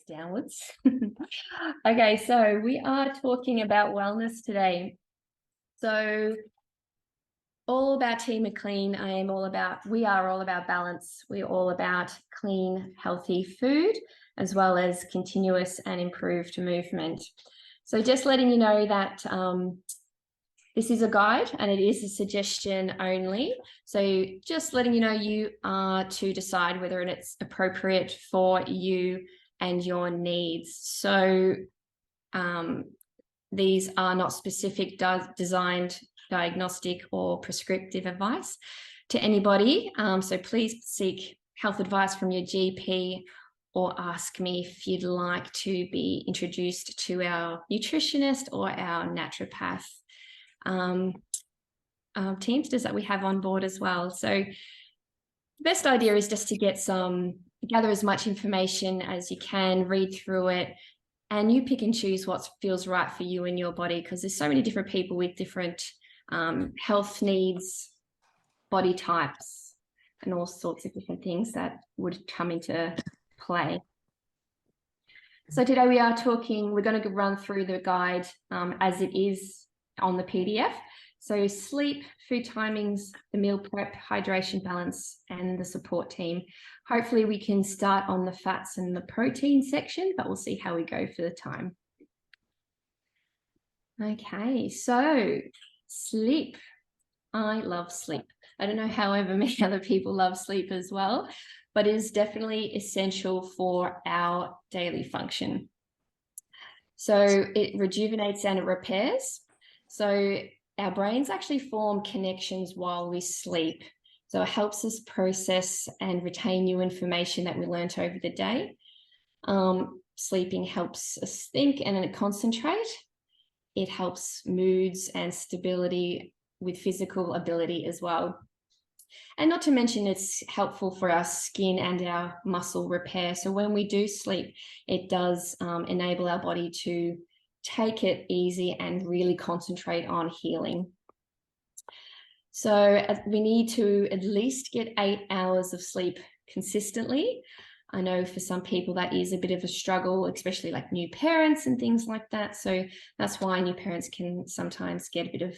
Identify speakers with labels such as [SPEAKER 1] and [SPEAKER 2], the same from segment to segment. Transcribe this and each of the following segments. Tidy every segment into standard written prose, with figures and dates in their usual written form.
[SPEAKER 1] face downwards. Okay, so we are talking about wellness today. So all about Team McLean, we are all about balance. We're all about clean, healthy food, as well as continuous and improved movement. So just letting you know that this is a guide and it is a suggestion only. So just letting you know you are to decide whether it's appropriate for you and your needs. So these are not specific designed diagnostic or prescriptive advice to anybody. So please seek health advice from your GP or ask me if you'd like to be introduced to our nutritionist or our naturopath teamsters that we have on board as well. So the best idea is just to gather as much information as you can, read through it, and you pick and choose what feels right for you and your body, because there's so many different people with different health needs, body types, and all sorts of different things that would come into play. So today we're going to run through the guide as it is on the PDF. So sleep, food timings, the meal prep, hydration balance, and the support team. Hopefully we can start on the fats and the protein section, but we'll see how we go for the time. Okay, so sleep. I love sleep. I don't know however many other people love sleep as well, but it is definitely essential for our daily function. So it rejuvenates and it repairs. So our brains actually form connections while we sleep. So it helps us process and retain new information that we learnt over the day. Sleeping helps us think and concentrate. It helps moods and stability with physical ability as well. And not to mention it's helpful for our skin and our muscle repair. So when we do sleep, it does enable our body to take it easy and really concentrate on healing. So we need to at least get 8 hours of sleep consistently. I know for some people that is a bit of a struggle, especially like new parents and things like that. So that's why new parents can sometimes get a bit of,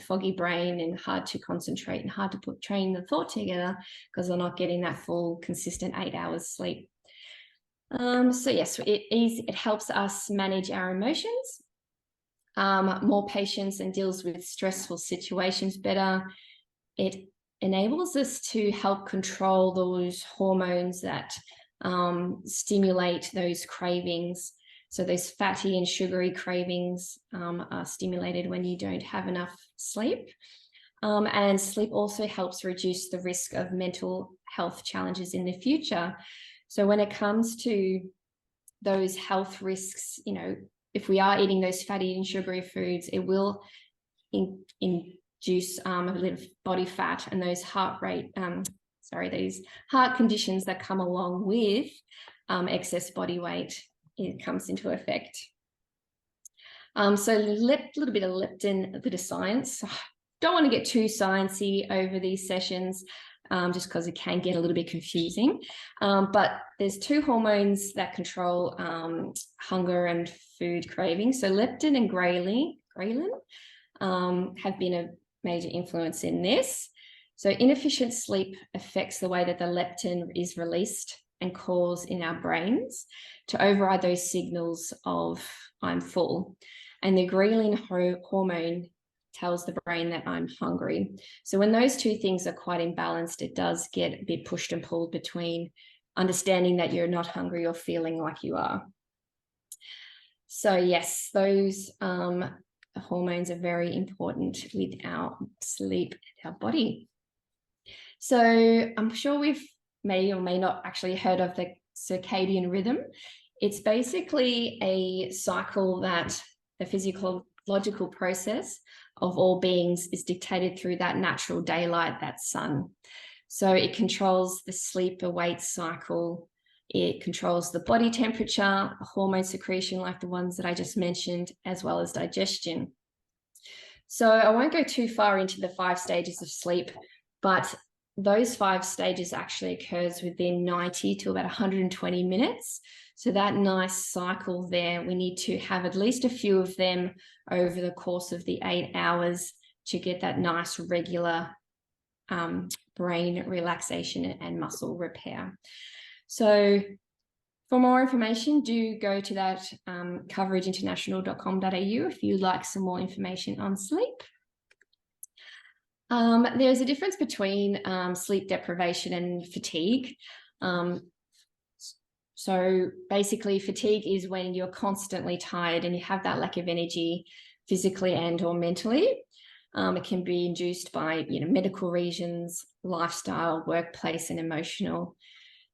[SPEAKER 1] foggy brain and hard to concentrate and hard to train the thought together because they're not getting that full consistent 8 hours sleep. So yes, it helps us manage our emotions, more patience, and deals with stressful situations better. It enables us to help control those hormones that stimulate those cravings. So those fatty and sugary cravings are stimulated when you don't have enough sleep. And sleep also helps reduce the risk of mental health challenges in the future. So when it comes to those health risks, if we are eating those fatty and sugary foods, it will induce a little body fat and those these heart conditions that come along with excess body weight. It comes into effect. So a little bit of leptin, a bit of science. Don't want to get too sciencey over these sessions, just because it can get a little bit confusing. But there's two hormones that control hunger and food craving. So leptin and ghrelin have been a major influence in this. So inefficient sleep affects the way that the leptin is released and cause in our brains to override those signals of I'm full. And the ghrelin hormone tells the brain that I'm hungry. So when those two things are quite imbalanced, it does get a bit pushed and pulled between understanding that you're not hungry or feeling like you are. So yes, those hormones are very important with our sleep and our body. So I'm sure we've may or may not actually heard of the circadian rhythm. It's basically a cycle that the physiological process of all beings is dictated through that natural daylight, that sun. So it controls the sleep-awake cycle. It controls the body temperature, hormone secretion like the ones that I just mentioned, as well as digestion. So I won't go too far into the 5 stages of sleep, but those 5 stages actually occurs within 90 to about 120 minutes. So that nice cycle there, we need to have at least a few of them over the course of the 8 hours to get that nice regular brain relaxation and muscle repair. So for more information, do go to that coverageinternational.com.au if you'd like some more information on sleep. There's a difference between sleep deprivation and fatigue. So basically, fatigue is when you're constantly tired and you have that lack of energy physically and or mentally. It can be induced by medical reasons, lifestyle, workplace, and emotional.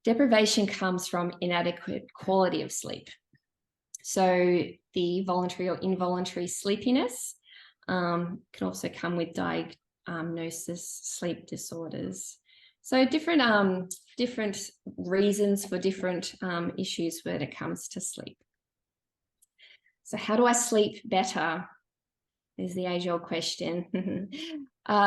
[SPEAKER 1] Deprivation comes from inadequate quality of sleep. So the voluntary or involuntary sleepiness can also come with diagnosis sleep disorders. So different reasons for different issues when it comes to sleep. So how do I sleep better is the age-old question.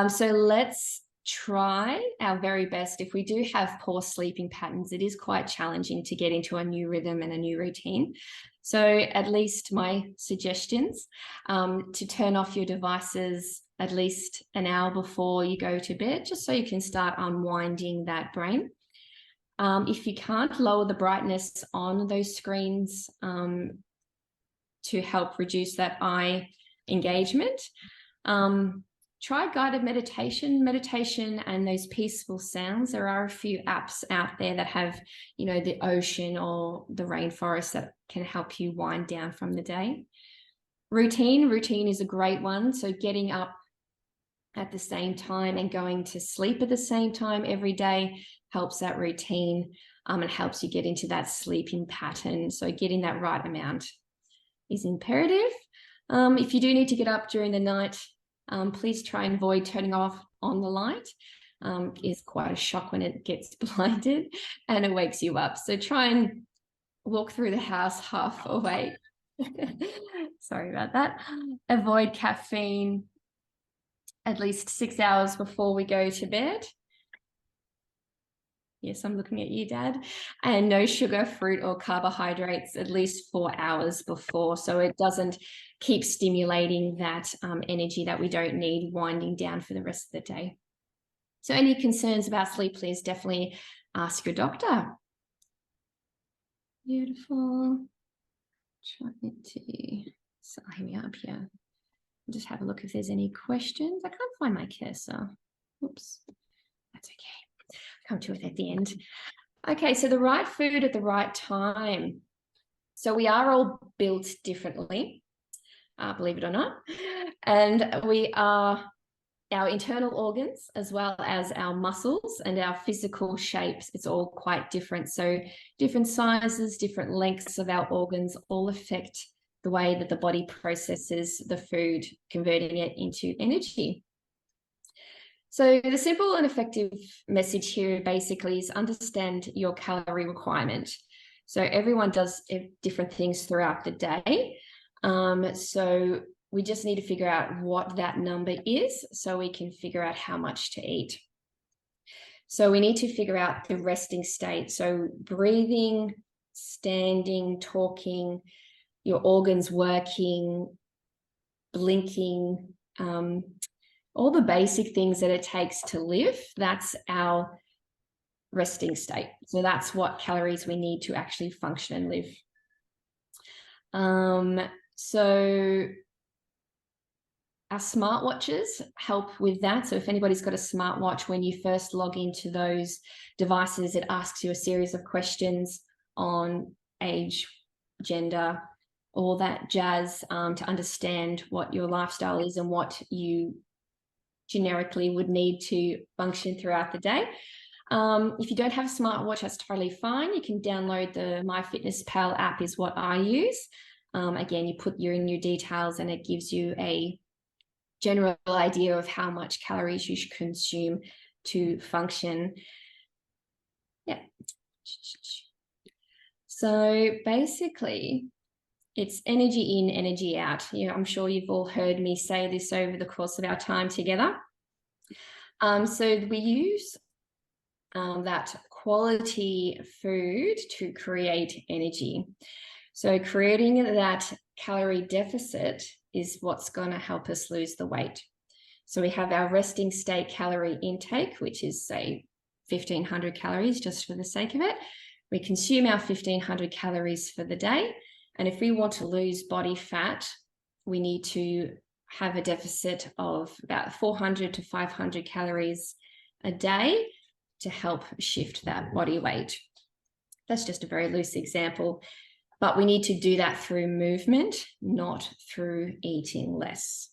[SPEAKER 1] So let's try our very best. If we do have poor sleeping patterns, it is quite challenging to get into a new rhythm and a new routine. So at least my suggestions, to turn off your devices at least an hour before you go to bed, just so you can start unwinding that brain. If you can't, lower the brightness on those screens to help reduce that eye engagement. Try guided meditation and those peaceful sounds. There are a few apps out there that have, the ocean or the rainforest that can help you wind down from the day. Routine is a great one. So getting up at the same time and going to sleep at the same time every day helps that routine and helps you get into that sleeping pattern. So getting that right amount is imperative. If you do need to get up during the night, please try and avoid turning off on the light. It's quite a shock when it gets blinded and it wakes you up. So try and walk through the house half awake. Sorry about that. Avoid caffeine at least 6 hours before we go to bed. Yes, I'm looking at you, Dad. And no sugar, fruit, or carbohydrates at least 4 hours before, so it doesn't keep stimulating that energy that we don't need winding down for the rest of the day. So any concerns about sleep, please definitely ask your doctor. Beautiful. Trying to sign me up here. Just have a look if there's any questions. I can't find my cursor. Oops, that's okay. Come to it at the end. Okay, so the right food at the right time. So we are all built differently, believe it or not. And we are, our internal organs, as well as our muscles and our physical shapes, it's all quite different. So different sizes, different lengths of our organs all affect the way that the body processes the food, converting it into energy. So the simple and effective message here basically is understand your calorie requirement. So everyone does different things throughout the day. So we just need to figure out what that number is so we can figure out how much to eat. So we need to figure out the resting state. So breathing, standing, talking, your organs working, blinking, all the basic things that it takes to live, that's our resting state. So that's what calories we need to actually function and live. So our smartwatches help with that. So if anybody's got a smartwatch, when you first log into those devices, it asks you a series of questions on age, gender, all that jazz, to understand what your lifestyle is and what you generically would need to function throughout the day. If you don't have a smartwatch, that's totally fine. You can download the MyFitnessPal app is what I use. Again, you put in your details and it gives you a general idea of how much calories you should consume to function. Yeah. So basically, it's energy in, energy out. I'm sure you've all heard me say this over the course of our time together. So we use that quality food to create energy. So creating that calorie deficit is what's going to help us lose the weight. So we have our resting state calorie intake, which is, say, 1,500 calories just for the sake of it. We consume our 1,500 calories for the day. And if we want to lose body fat, we need to have a deficit of about 400 to 500 calories a day to help shift that body weight. That's just a very loose example, but we need to do that through movement, not through eating less.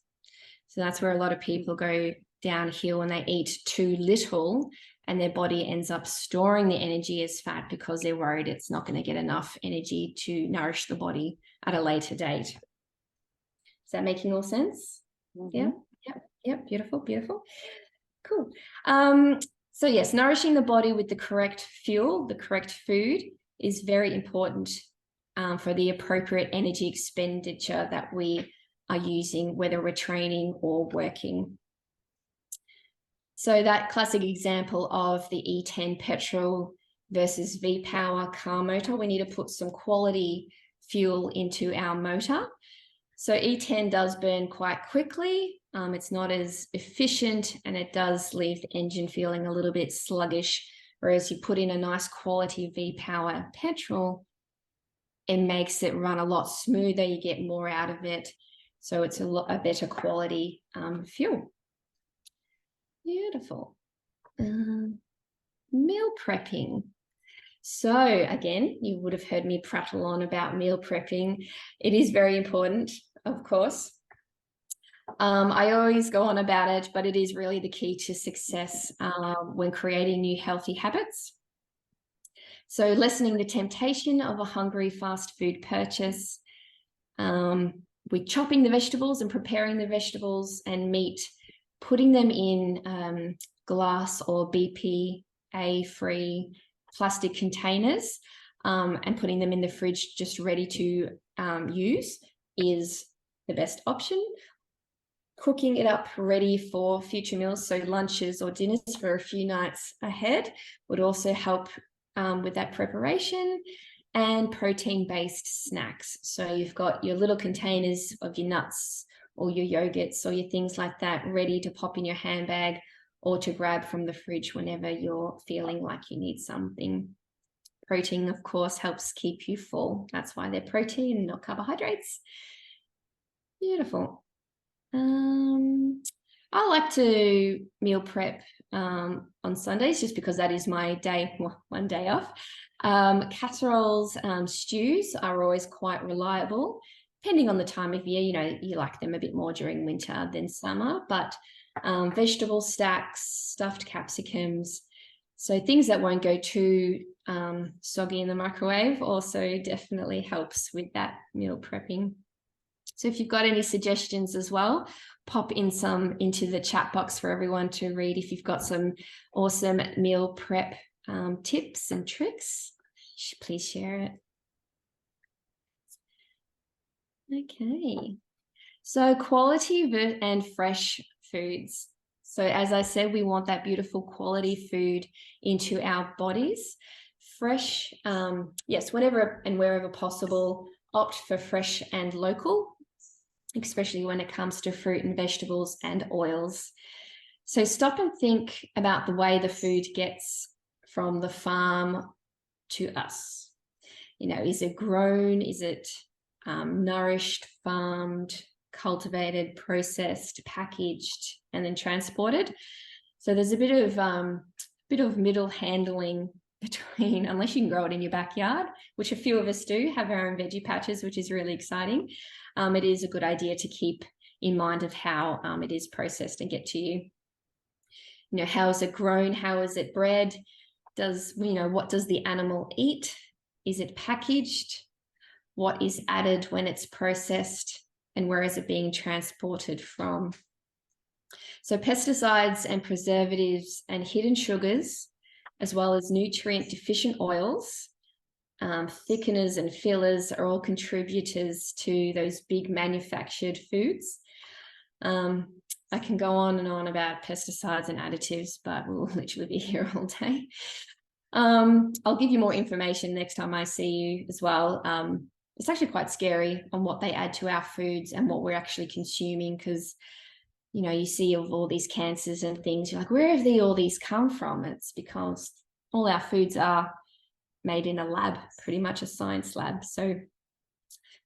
[SPEAKER 1] So that's where a lot of people go downhill when they eat too little and their body ends up storing the energy as fat because they're worried it's not going to get enough energy to nourish the body at a later date. Is that making all sense? Mm-hmm. Yeah, beautiful, beautiful. Cool. So yes, nourishing the body with the correct fuel, the correct food is very important for the appropriate energy expenditure that we are using, whether we're training or working. So that classic example of the E10 petrol versus V-Power car motor, we need to put some quality fuel into our motor. So E10 does burn quite quickly. It's not as efficient and it does leave the engine feeling a little bit sluggish. Whereas you put in a nice quality V-Power petrol, it makes it run a lot smoother. You get more out of it. So it's a better quality fuel. Beautiful. Meal prepping. So again, you would have heard me prattle on about meal prepping. It is very important, of course. I always go on about it, but it is really the key to success when creating new healthy habits. So lessening the temptation of a hungry fast food purchase, with chopping the vegetables and preparing the vegetables and meat, putting them in glass or BPA-free plastic containers and putting them in the fridge just ready to use is the best option. Cooking it up ready for future meals, so lunches or dinners for a few nights ahead, would also help with that preparation. And protein-based snacks. So you've got your little containers of your nuts or your yogurts or your things like that ready to pop in your handbag or to grab from the fridge whenever you're feeling like you need something. Protein, of course, helps keep you full. That's why they're protein, not carbohydrates. Beautiful. I like to meal prep on Sundays just because that is my day, one day off. Casseroles, stews are always quite reliable, depending on the time of year. You know, you like them a bit more during winter than summer, but vegetable stacks, stuffed capsicums, so things that won't go too soggy in the microwave also definitely helps with that meal prepping. So if you've got any suggestions as well, pop in some into the chat box for everyone to read. If you've got some awesome meal prep tips and tricks, please share it. Okay. So quality and fresh foods. So as I said, we want that beautiful quality food into our bodies. Fresh, yes, whenever and wherever possible, opt for fresh and local, especially when it comes to fruit and vegetables and oils. So stop and think about the way the food gets from the farm to us. You know, is it grown? Is it nourished, farmed, cultivated, processed, packaged, and then transported? So there's a bit of middle handling between, unless you can grow it in your backyard, which a few of us do, have our own veggie patches, which is really exciting. It is a good idea to keep in mind of how it is processed and get to you. You know, how is it grown? How is it bred? What does the animal eat? Is it packaged? What is added when it's processed? And where is it being transported from? So pesticides and preservatives and hidden sugars, as well as nutrient deficient oils, thickeners and fillers are all contributors to those big manufactured foods. I can go on and on about pesticides and additives, but we'll literally be here all day. I'll give you more information next time I see you as well. It's actually quite scary on what they add to our foods and what we're actually consuming, because, you know, you see of all these cancers and things, you're like, where have all these come from? It's because all our foods are made in a lab, pretty much a science lab. So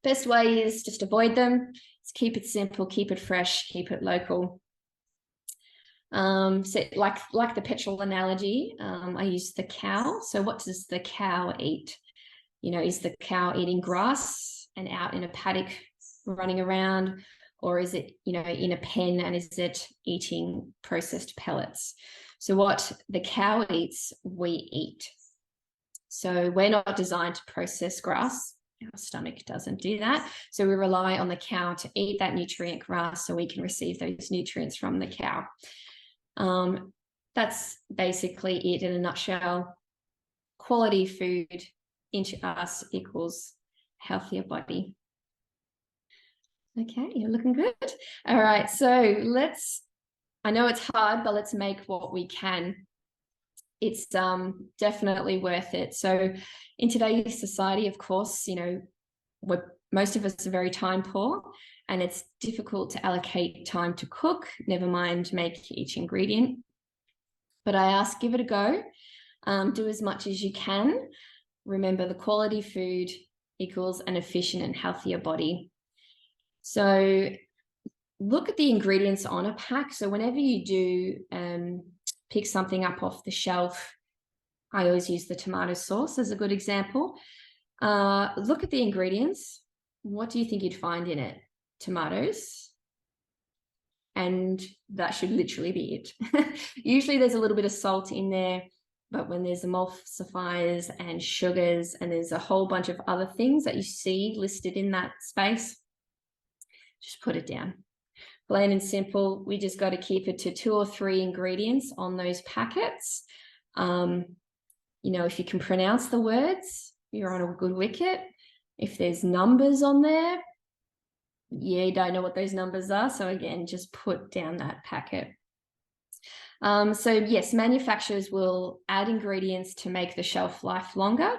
[SPEAKER 1] best way is just avoid them. Just keep it simple, keep it fresh, keep it local. So like the petrol analogy, I use the cow. So what does the cow eat? You know, is the cow eating grass and out in a paddock running around, or is it, you know, in a pen, and is it eating processed pellets? So what the cow eats, we eat. So we're not designed to process grass. Our stomach doesn't do that. So we rely on the cow to eat that nutrient grass so we can receive those nutrients from the cow. That's basically it in a nutshell. Quality food into us equals healthier body. Okay, you're looking good. All right, so I know it's hard, but let's make what we can. It's definitely worth it. So in today's society, of course, you know, most of us are very time poor, and it's difficult to allocate time to cook, never mind make each ingredient. But I ask, give it a go. Do as much as you can. Remember, the quality food equals an efficient and healthier body. So look at the ingredients on a pack. So whenever you do pick something up off the shelf, I always use the tomato sauce as a good example. Look at the ingredients. What do you think you'd find in it? Tomatoes. And that should literally be it. Usually there's a little bit of salt in there, but when there's emulsifiers and sugars, and there's a whole bunch of other things that you see listed in that space, just put it down. Plain and simple. We just got to keep it to 2 or 3 ingredients on those packets. You know, if you can pronounce the words, you're on a good wicket. If there's numbers on there, you don't know what those numbers are. So again, just put down that packet. So yes, manufacturers will add ingredients to make the shelf life longer.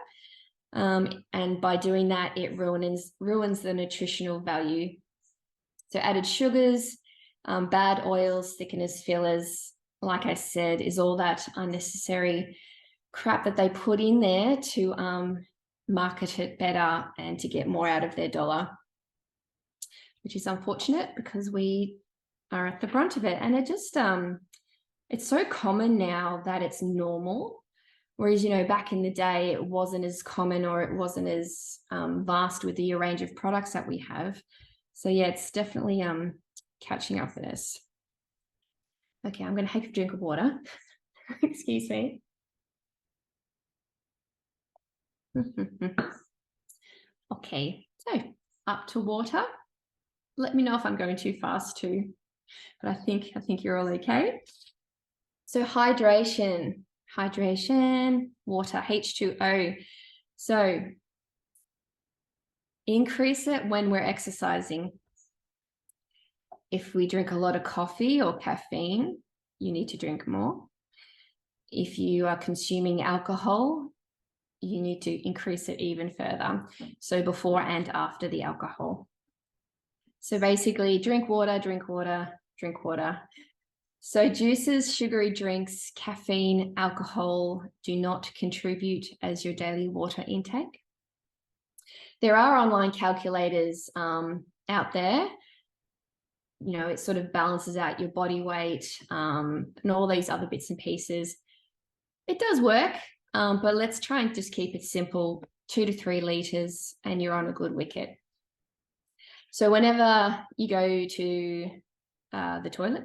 [SPEAKER 1] And by doing that, it ruins the nutritional value. So added sugars, bad oils, thickeners, fillers, like I said, is all that unnecessary crap that they put in there to market it better and to get more out of their dollar, which is unfortunate because we are at the brunt of it. And it just, it's so common now that it's normal. Whereas, you know, back in the day, it wasn't as common, or it wasn't as vast with the range of products that we have. So yeah, it's definitely catching up with us. Okay, I'm going to take a drink of water. Excuse me. Okay, so up to water. Let me know if I'm going too fast too, but I think you're all okay. So hydration, water, H2O. So increase it when we're exercising. If we drink a lot of coffee or caffeine, you need to drink more. If you are consuming alcohol, you need to increase it even further. So before and after the alcohol. So basically, drink water, drink water, drink water. So juices, sugary drinks, caffeine, alcohol do not contribute as your daily water intake. There are online calculators out there. You know, it sort of balances out your body weight and all these other bits and pieces. It does work, but let's try and just keep it simple, 2 to 3 litres, and you're on a good wicket. So whenever you go to the toilet,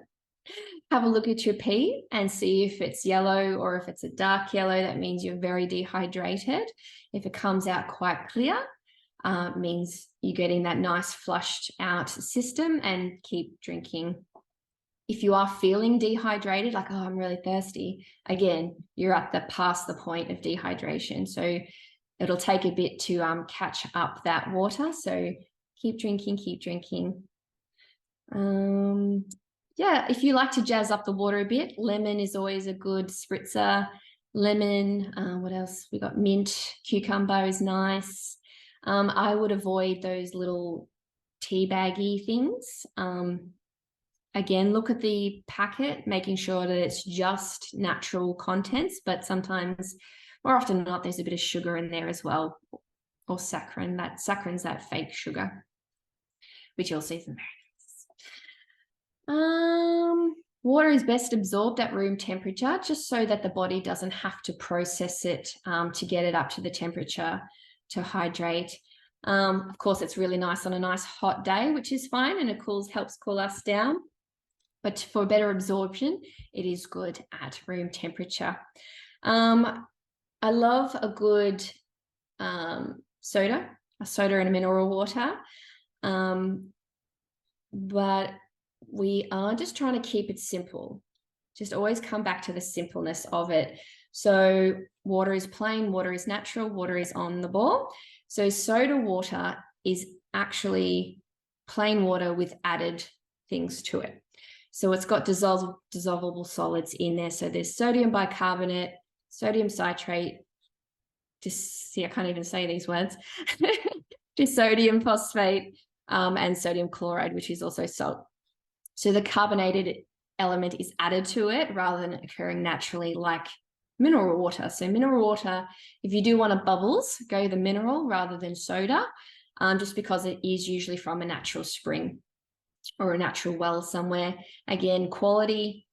[SPEAKER 1] have a look at your pee and see if it's yellow or if it's a dark yellow. That means you're very dehydrated. If it comes out quite clear, means you're getting that nice flushed out system, and keep drinking. If you are feeling dehydrated, like, oh, I'm really thirsty, again, you're past the point of dehydration. So it'll take a bit to catch up that water. So keep drinking, keep drinking. yeah, if you like to jazz up the water a bit, lemon is always a good spritzer. Lemon, what else? We got mint, cucumber is nice. I would avoid those little tea baggy things. Again, look at the packet, making sure that it's just natural contents, but sometimes, more often than not, there's a bit of sugar in there as well, or saccharin. Saccharin's that fake sugar, which you'll see some. Water is best absorbed at room temperature, just so that the body doesn't have to process it to get it up to the temperature to hydrate. Of course, it's really nice on a nice hot day, which is fine, and it helps cool us down. But for better absorption, it is good at room temperature. I love a good soda and a mineral water. But we are just trying to keep it simple. Just always come back to the simpleness of it. So water is plain, water is natural, water is on the ball. So soda water is actually plain water with added things to it. So it's got dissolvable solids in there. So there's sodium bicarbonate, sodium citrate, I can't even say these words, just sodium phosphate, and sodium chloride, which is also salt. So the carbonated element is added to it rather than occurring naturally like mineral water. So mineral water, if you do want bubbles, go the mineral rather than soda, just because it is usually from a natural spring or a natural well somewhere. Again, quality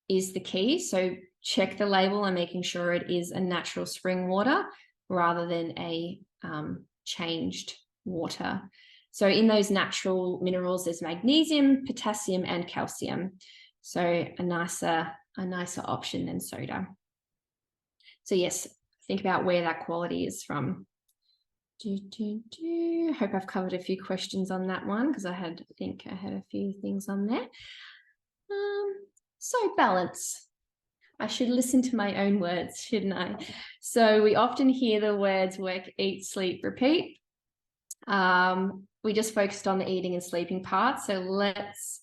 [SPEAKER 1] is the key. So check the label and making sure it is a natural spring water rather than a changed water. So in those natural minerals, there's magnesium, potassium, and calcium. So a nicer option than soda. So yes, think about where that quality is from. Hope I've covered a few questions on that one, because I think I had a few things on there. So balance. I should listen to my own words, shouldn't I? So we often hear the words work, eat, sleep, repeat. We just focused on the eating and sleeping part. So let's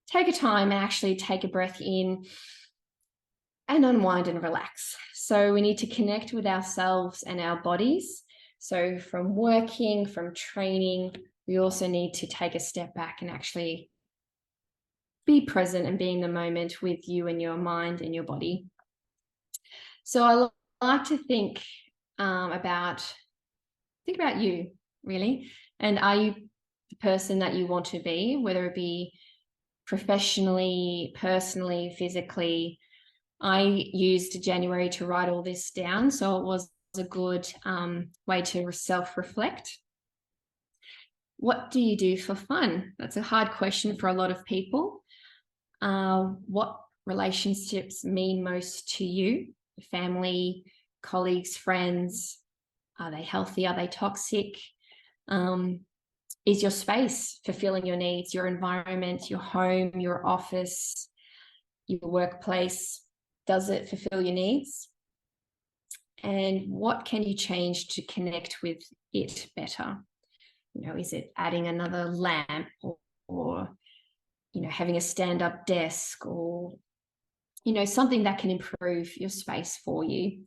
[SPEAKER 1] take a time and actually take a breath in and unwind and relax. So we need to connect with ourselves and our bodies. So from working, from training, we also need to take a step back and actually be present and be in the moment with you and your mind and your body. So I like to think about you, really. And are you the person that you want to be, whether it be professionally, personally, physically? I used January to write all this down, so it was a good way to self-reflect. What do you do for fun? That's a hard question for a lot of people. What relationships mean most to you? Family, colleagues, friends? Are they healthy? Are they toxic? Is your space fulfilling your needs, your environment, your home, your office, your workplace? Does it fulfill your needs? And what can you change to connect with it better? Is it adding another lamp or having a stand-up desk, or, something that can improve your space for you?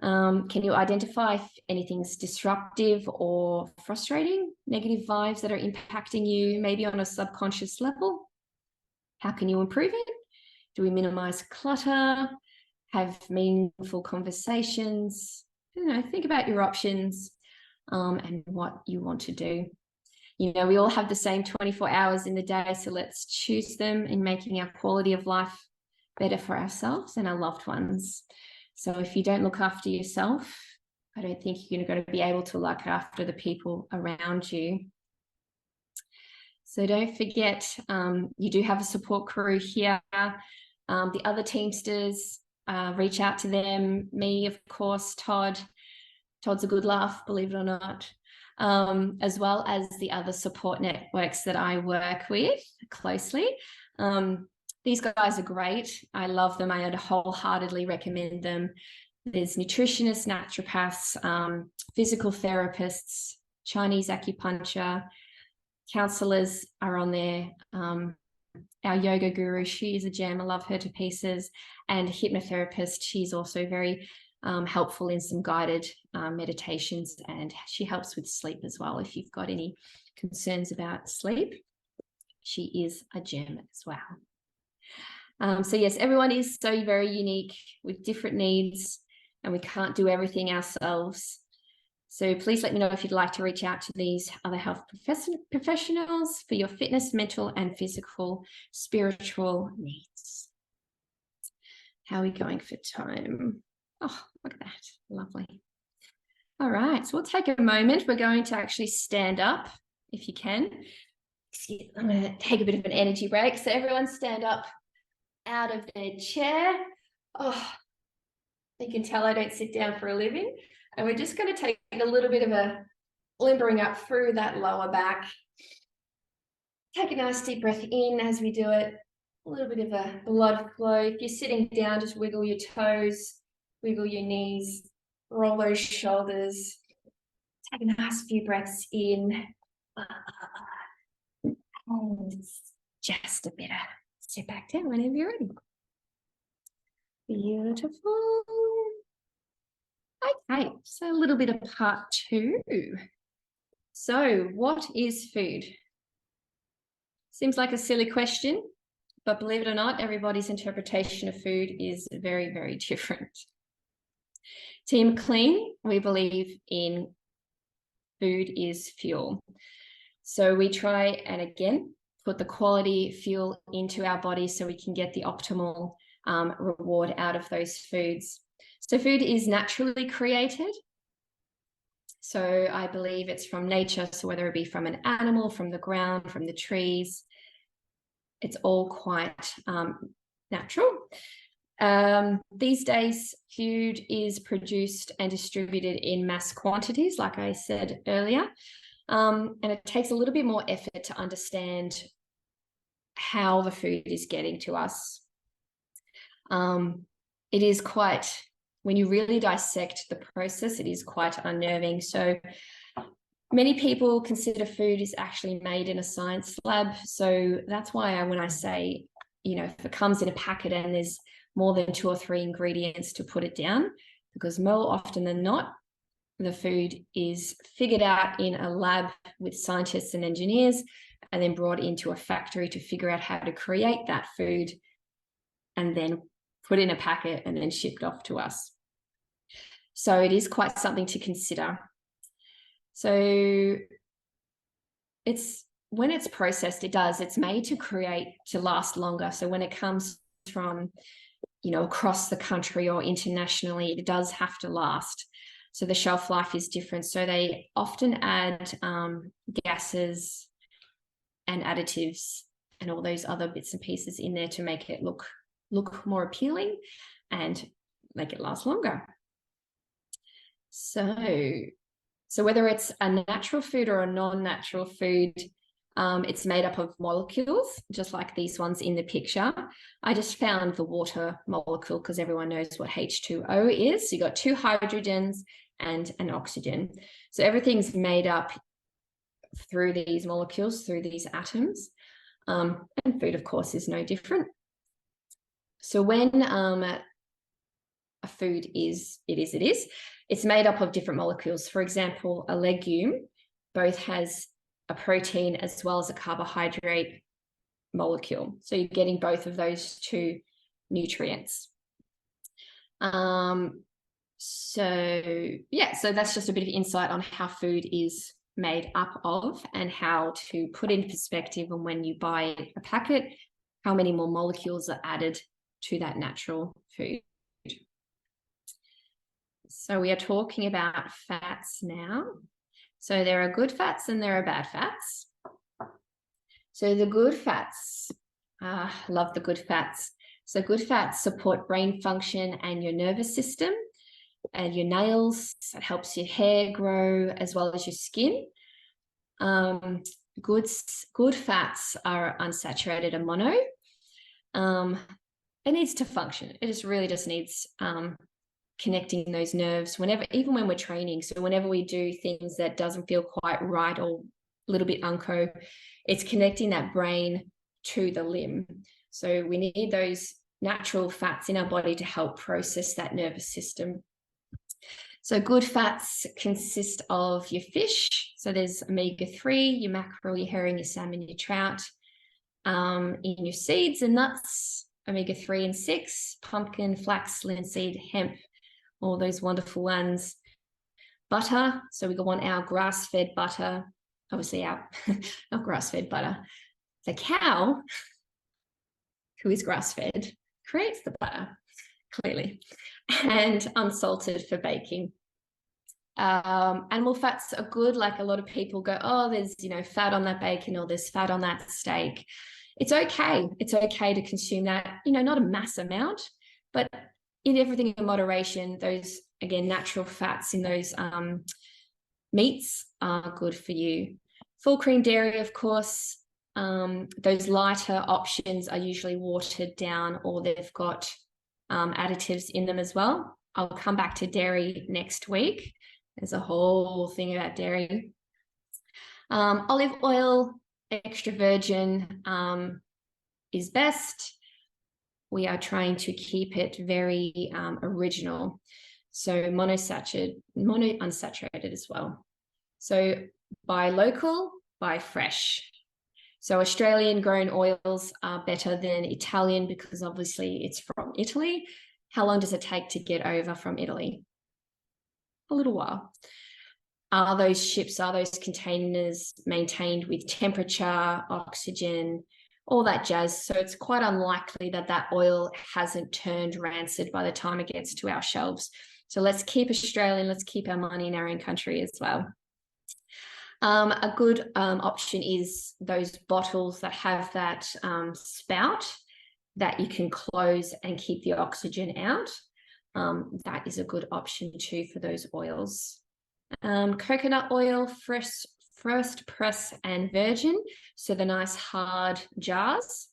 [SPEAKER 1] Can you identify if anything's disruptive or frustrating, negative vibes that are impacting you, maybe on a subconscious level? How can you improve it? Do we minimize clutter? Have meaningful conversations? Think about your options and what you want to do. We all have the same 24 hours in the day, so let's choose them in making our quality of life better for ourselves and our loved ones. So if you don't look after yourself, I don't think you're going to be able to look after the people around you. So don't forget, you do have a support crew here. The other Teamsters, reach out to them. Me, of course, Todd's a good laugh, believe it or not, as well as the other support networks that I work with closely. These guys are great. I love them. I would wholeheartedly recommend them. There's nutritionists, naturopaths, physical therapists, Chinese acupuncture, counselors are on there. our yoga guru, she is a gem. I love her to pieces. And hypnotherapist, she's also very helpful in some guided meditations, and she helps with sleep as well. If you've got any concerns about sleep, she is a gem as well. So yes, everyone is so very unique with different needs, and we can't do everything ourselves. So please let me know if you'd like to reach out to these other health professionals for your fitness, mental and physical, spiritual needs. How are we going for time? Oh, look at that. Lovely. All right, so we'll take a moment. We're going to actually stand up if you can. I'm going to take a bit of an energy break. So everyone stand up out of their chair. Oh, you can tell I don't sit down for a living. And we're just going to take a little bit of a limbering up through that lower back. Take a nice deep breath in as we do it. A little bit of a blood flow. If you're sitting down, just wiggle your toes, wiggle your knees, roll those shoulders. Take a nice few breaths in. And just a bit of sit back down whenever you're ready. Beautiful. Okay, so a little bit of part 2. So what is food? Seems like a silly question, but believe it or not, everybody's interpretation of food is very, very different. Team McLean, we believe in food is fuel. So we try and again, put the quality fuel into our body so we can get the optimal reward out of those foods. So food is naturally created. So I believe it's from nature. So whether it be from an animal, from the ground, from the trees, it's all quite natural. These days, food is produced and distributed in mass quantities, like I said earlier. And it takes a little bit more effort to understand how the food is getting to us. It is quite, when you really dissect the process, it is quite unnerving. So many people consider food is actually made in a science lab. So that's why when I say, you know, if it comes in a packet and there's more than 2 or 3 ingredients, to put it down, because more often than not, the food is figured out in a lab with scientists and engineers and then brought into a factory to figure out how to create that food and then put in a packet and then shipped off to us. So it is quite something to consider. So when it's processed, it's made to last longer. So when it comes from, you know, across the country or internationally, it does have to last. So the shelf life is different. So they often add gases and additives and all those other bits and pieces in there to make it look more appealing and make it last longer. So whether it's a natural food or a non-natural food, it's made up of molecules, just like these ones in the picture. I just found the water molecule because everyone knows what H2O is. So you got 2 hydrogens and an oxygen. So everything's made up through these molecules, through these atoms. And food, of course, is no different. So when a food it's made up of different molecules. For example, a legume both has a protein as well as a carbohydrate molecule. So you're getting both of those 2 nutrients. So that's just a bit of insight on how food is made up of and how to put in perspective on when you buy a packet, how many more molecules are added to that natural food. So we are talking about fats now. So there are good fats and there are bad fats. So the good fats, love the good fats. So good fats support brain function and your nervous system and your nails. It helps your hair grow as well as your skin. Good fats are unsaturated and mono. It needs to function. It really just needs connecting those nerves even when we're training. So whenever we do things that doesn't feel quite right or a little bit unco, it's connecting that brain to the limb. So we need those natural fats in our body to help process that nervous system. So good fats consist of your fish. So there's omega-3, your mackerel, your herring, your salmon, your trout. In your seeds and nuts, omega-3 and 6, pumpkin, flax, linseed, hemp, all those wonderful ones. Butter, so we want our grass-fed butter, obviously our grass-fed butter. The cow, who is grass-fed, creates the butter, clearly, and unsalted for baking. Animal fats are good. Like a lot of people go, oh, there's, fat on that bacon or there's fat on that steak. It's okay. It's okay to consume that, not a mass amount, but in everything in moderation. Those, again, natural fats in those meats are good for you. Full cream dairy, of course. Those lighter options are usually watered down or they've got additives in them as well. I'll come back to dairy next week. There's a whole thing about dairy. Olive oil, extra virgin is best. We are trying to keep it very original. So monounsaturated as well. So buy local, buy fresh. So Australian grown oils are better than Italian because obviously it's from Italy. How long does it take to get over from Italy? A little while. Are those ships, are those containers maintained with temperature, oxygen, all that jazz? So it's quite unlikely that that oil hasn't turned rancid by the time it gets to our shelves. So let's keep Australian, let's keep our money in our own country as well. A good option is those bottles that have that spout that you can close and keep the oxygen out. That is a good option too for those oils. Coconut oil, first press and virgin, so the nice hard jars.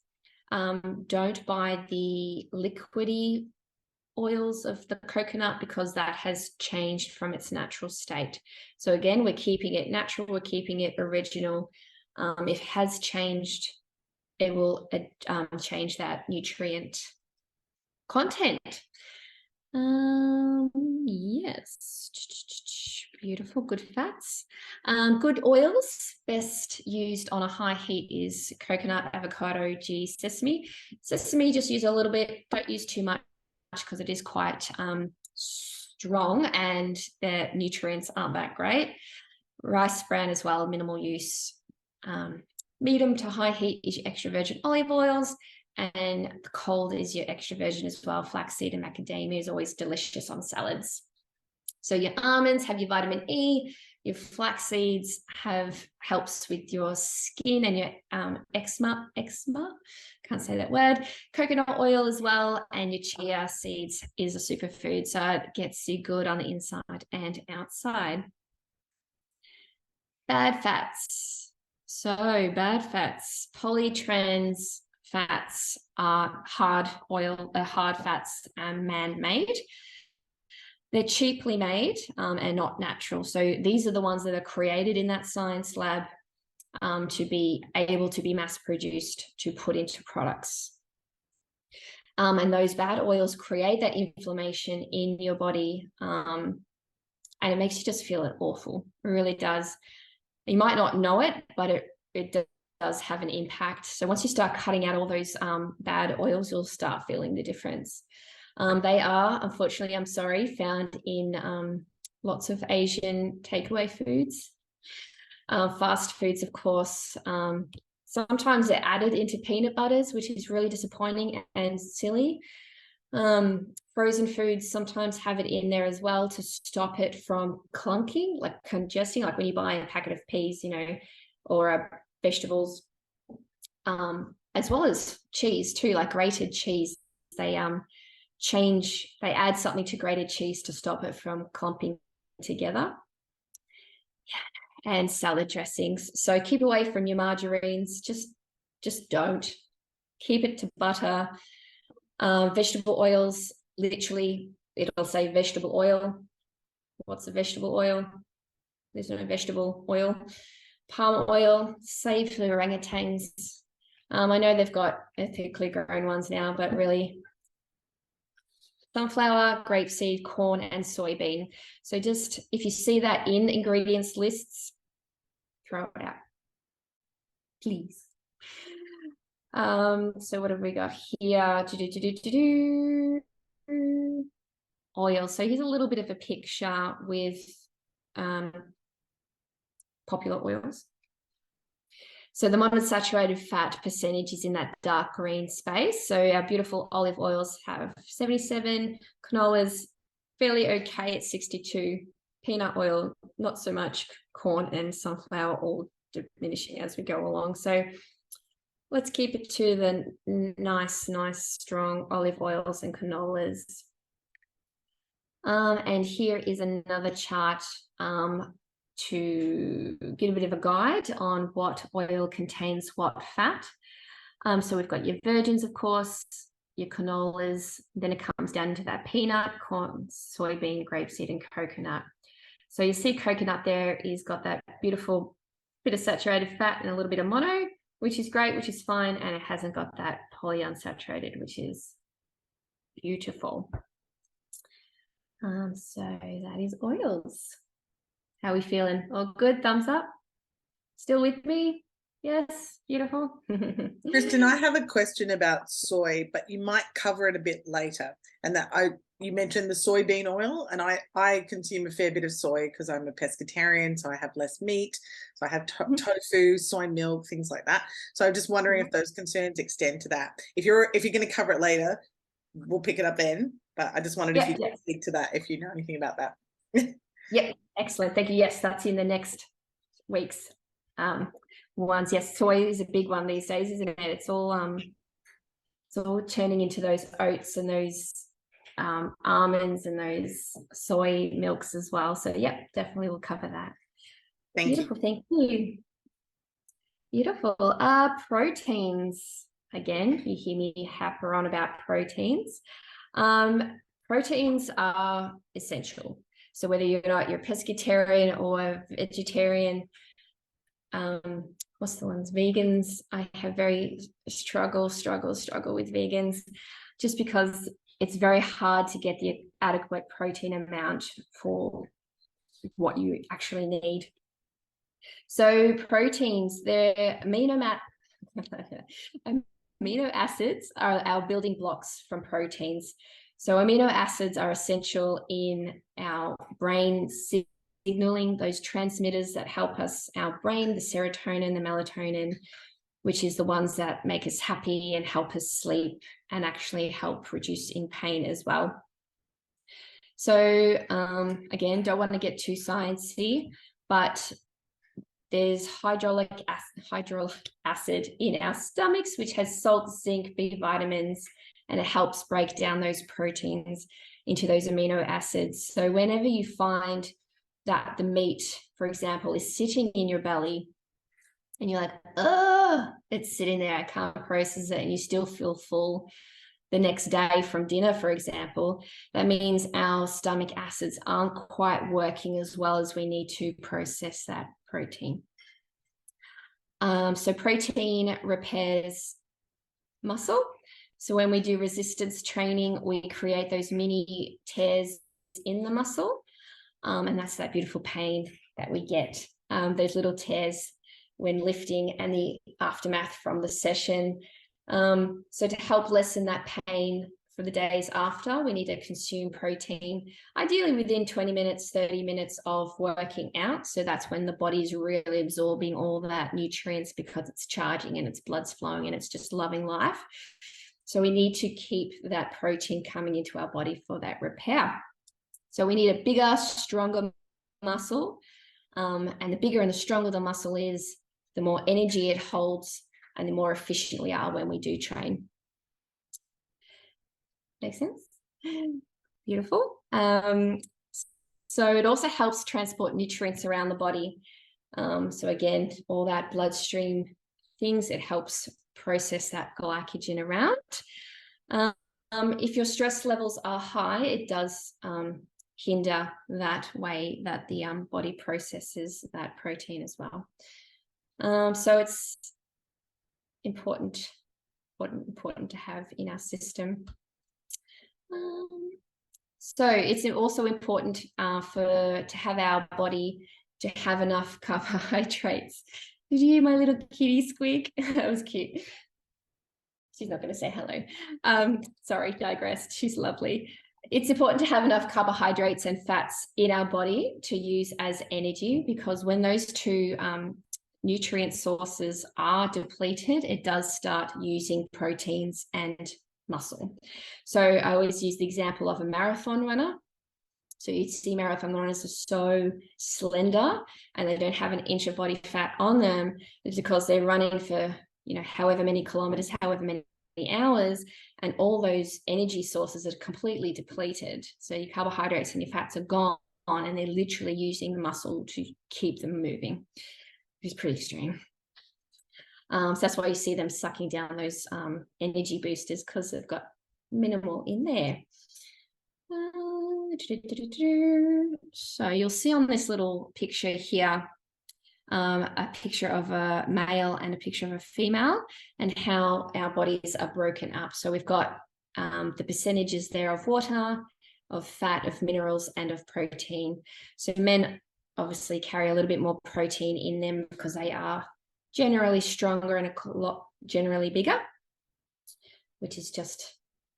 [SPEAKER 1] Don't buy the liquidy oils of the coconut because that has changed from its natural state. So again, we're keeping it natural, we're keeping it original. If it has changed, it will change that nutrient content. Yes, beautiful, good fats. Good oils, best used on a high heat is coconut, avocado, ghee, sesame. Sesame, just use a little bit, don't use too much because it is quite strong and the nutrients aren't that great. Rice bran as well, minimal use. Medium to high heat is your extra virgin olive oils. And the cold is your extra virgin as well. Flaxseed and macadamia is always delicious on salads. So your almonds have your vitamin E, your flax seeds helps with your skin and your eczema, can't say that word. Coconut oil as well, and your chia seeds is a superfood, so it gets you good on the inside and outside. Bad fats. So bad fats, polytrans fats are hard fats and man-made. They're cheaply made and not natural. So these are the ones that are created in that science lab to be able to be mass produced to put into products. And those bad oils create that inflammation in your body and it makes you just feel awful. It really does. You might not know it, but it does have an impact. So once you start cutting out all those bad oils, you'll start feeling the difference. They are, unfortunately, I'm sorry, found in lots of Asian takeaway foods, fast foods, of course. Sometimes they're added into peanut butters, which is really disappointing and silly. Frozen foods sometimes have it in there as well to stop it from clunking, like congesting, like when you buy a packet of peas, or vegetables, as well as cheese too, like grated cheese. They add something to grated cheese to stop it from clumping together. And salad dressings. So keep away from your margarines. Just don't. Keep it to butter. Vegetable oils, literally, it'll say vegetable oil. What's a vegetable oil? There's no vegetable oil. Palm oil, safe for orangutans. I know they've got ethically grown ones now, but really sunflower, grapeseed, corn, and soybean. So just if you see that in ingredients lists, throw it out, please. So what have we got here? Oil. So here's a little bit of a picture with popular oils. So the monounsaturated fat percentage is in that dark green space. So our beautiful olive oils have 77, canola's fairly okay at 62, peanut oil, not so much, corn and sunflower all diminishing as we go along. So let's keep it to the nice, strong olive oils and canolas. And here is another chart to get a bit of a guide on what oil contains what fat. So we've got your virgins, of course, your canolas, then it comes down to that peanut, corn, soybean, grapeseed, and coconut. So you see coconut there is got that beautiful bit of saturated fat and a little bit of mono, which is great, which is fine, and it hasn't got that polyunsaturated, which is beautiful. So that is oils. How are we feeling? All good? Thumbs up? Still with me? Yes, beautiful.
[SPEAKER 2] Kristen, I have a question about soy, but you might cover it a bit later. And that you mentioned the soybean oil, and I consume a fair bit of soy because I'm a pescatarian, so I have less meat. So I have tofu, soy milk, things like that. So I'm just wondering if those concerns extend to that. If you're going to cover it later, we'll pick it up then. But I just wondered if you could speak to that, if you know anything about that.
[SPEAKER 1] Yeah, excellent. Thank you. Yes, that's in the next week's ones. Yes, soy is a big one these days, isn't it? It's all turning into those oats and those almonds and those soy milks as well. So yeah, definitely we'll cover that. Beautiful. Thank you. Beautiful. Proteins. Again, you hear me harper on about proteins. Proteins are essential. So whether you're pescatarian or vegetarian, what's the ones? Vegans. I have very struggle with vegans, just because it's very hard to get the adequate protein amount for what you actually need. So proteins, they're amino acids are our building blocks from proteins. So amino acids are essential in our brain signaling, those transmitters that help us, our brain, the serotonin, the melatonin, which is the ones that make us happy and help us sleep and actually help reduce in pain as well. So again, don't want to get too sciencey, but there's hydrochloric acid in our stomachs, which has salt, zinc, B vitamins, and it helps break down those proteins into those amino acids. So whenever you find that the meat, for example, is sitting in your belly and you're like, oh, it's sitting there, I can't process it, and you still feel full the next day from dinner, for example, that means our stomach acids aren't quite working as well as we need to process that protein. So protein repairs muscle. So when we do resistance training, we create those mini tears in the muscle. And that's that beautiful pain that we get, those little tears when lifting and the aftermath from the session. So to help lessen that pain for the days after, we need to consume protein, ideally within 20 minutes, 30 minutes of working out. So that's when the body's really absorbing all that nutrients because it's charging and its blood's flowing and it's just loving life. So we need to keep that protein coming into our body for that repair. So we need a bigger, stronger muscle. And the bigger and the stronger the muscle is, the more energy it holds and the more efficient we are when we do train. Make sense? Beautiful. So it also helps transport nutrients around the body. So again, all that bloodstream things, it helps process that glycogen around. If your stress levels are high, it does hinder that way that the body processes that protein as well. So it's important to have in our system. So it's also important to have our body to have enough carbohydrates. Did you hear my little kitty squeak? That was cute. She's not going to say hello. Sorry, digressed. She's lovely. It's important to have enough carbohydrates and fats in our body to use as energy, because when those two nutrient sources are depleted, it does start using proteins and muscle. So I always use the example of a marathon runner. So you see marathon runners are so slender and they don't have an inch of body fat on them. It's because they're running for, you know, however many kilometers, however many hours, and all those energy sources are completely depleted. So your carbohydrates and your fats are gone, and they're literally using the muscle to keep them moving, which is pretty extreme. So that's why you see them sucking down those energy boosters, because they've got minimal in there. So you'll see on this little picture here a picture of a male and a picture of a female, and how our bodies are broken up. So we've got the percentages there of water, of fat, of minerals, and of protein. So men obviously carry a little bit more protein in them because they are generally stronger and a lot generally bigger, which is just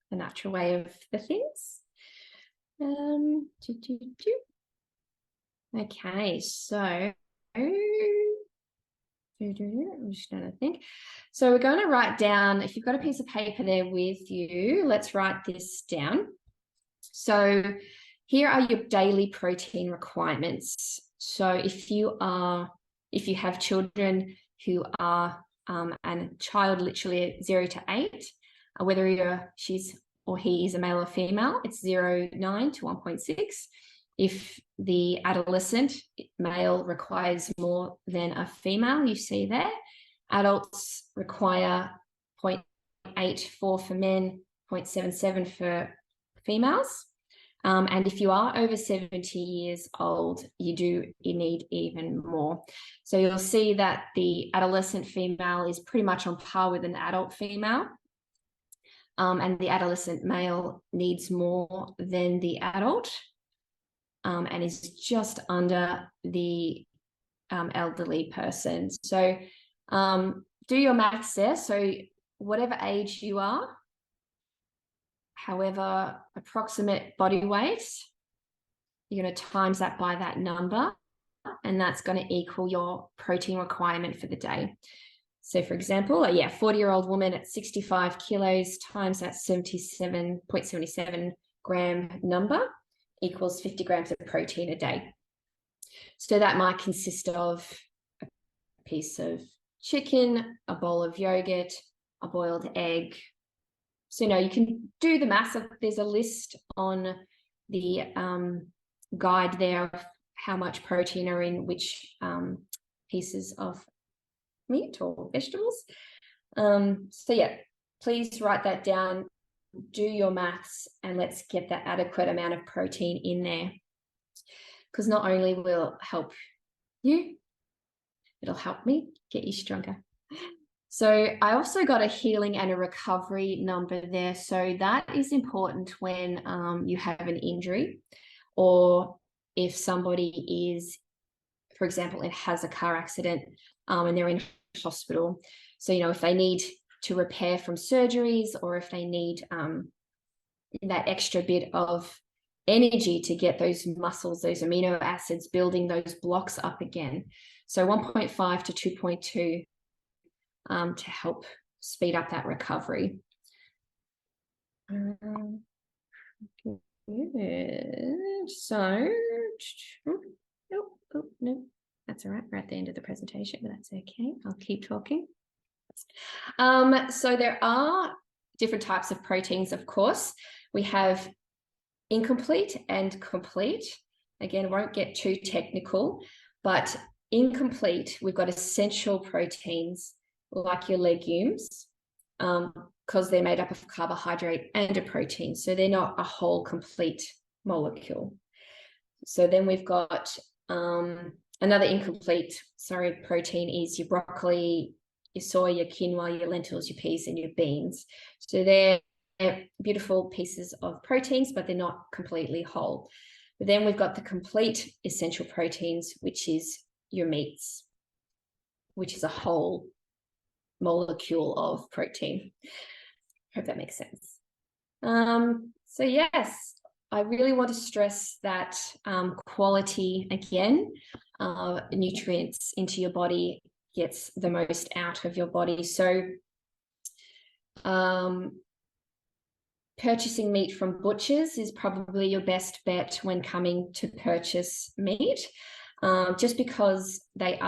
[SPEAKER 1] the natural way of the things. Okay, so I'm just going to think. So we're going to write down, if you've got a piece of paper there with you, let's write this down. So here are your daily protein requirements. So if you have children who are and a child literally 0 to 8, whether she's or he is a male or female, it's 0.9 to 1.6. If the adolescent male requires more than a female, you see there, adults require 0.84 for men, 0.77 for females. And if you are over 70 years old, you need even more. So you'll see that the adolescent female is pretty much on par with an adult female. And the adolescent male needs more than the adult, and is just under the elderly person. So do your maths there. So whatever age you are, however approximate body weight, you're going to times that by that number, and that's going to equal your protein requirement for the day. So for example, a 40-year-old woman at 65 kilos times that 77.77 gram number equals 50 grams of protein a day. So that might consist of a piece of chicken, a bowl of yogurt, a boiled egg. So, you can do the maths. There's a list on the guide there of how much protein are in which pieces of meat or vegetables. So yeah, please write that down, do your maths, and let's get that adequate amount of protein in there, because not only will it help you, it'll help me get you stronger. So I also got a healing and a recovery number there. So that is important when you have an injury, or if somebody is, for example, it has a car accident and they're in hospital. So, if they need to repair from surgeries, or if they need that extra bit of energy to get those muscles, those amino acids, building those blocks up again. So 1.5 to 2.2 to help speed up that recovery. Good. So, no, that's all right. We're at the end of the presentation, but that's okay. I'll keep talking. So there are different types of proteins, of course. We have incomplete and complete. Again, won't get too technical, but incomplete, we've got essential proteins like your legumes, because they're made up of carbohydrate and a protein. So they're not a whole complete molecule. So then we've got another incomplete, protein is your broccoli, your soy, your quinoa, your lentils, your peas, and your beans. So they're beautiful pieces of proteins, but they're not completely whole. But then we've got the complete essential proteins, which is your meats, which is a whole molecule of protein. Hope that makes sense. So yes, I really want to stress that quality again, nutrients into your body gets the most out of your body. So purchasing meat from butchers is probably your best bet when coming to purchase meat, just because they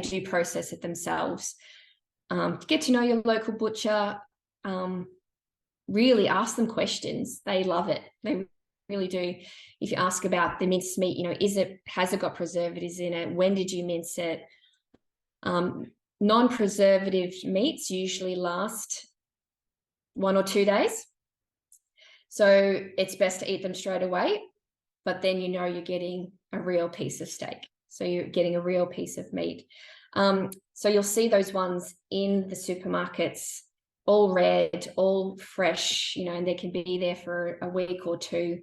[SPEAKER 1] do process it themselves. Get to know your local butcher. Really ask them questions. They love it. They really do. If you ask about the minced meat, you know, has it got preservatives in it? When did you mince it? Non-preservative meats usually last 1 or 2 days. So it's best to eat them straight away, but then you know you're getting a real piece of steak. So you're getting a real piece of meat. So you'll see those ones in the supermarkets, all red, all fresh, you know, and they can be there for a week or two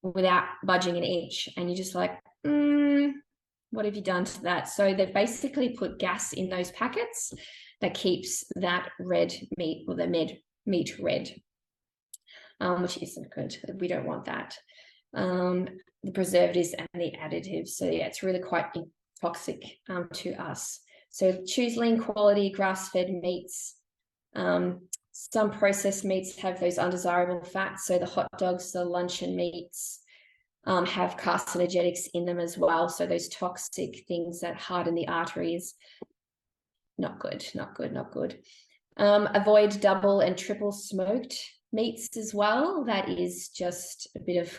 [SPEAKER 1] without budging an inch. And you're just like, what have you done to that? So they've basically put gas in those packets that keeps that red meat, or the meat red, which isn't good. We don't want that. The preservatives and the additives. So yeah, it's really quite toxic to us. So choose lean quality grass-fed meats. Some processed meats have those undesirable fats. So the hot dogs, the luncheon meats have carcinogenics in them as well. So those toxic things that harden the arteries, not good, not good, not good. Avoid double and triple smoked meats as well. That is just a bit of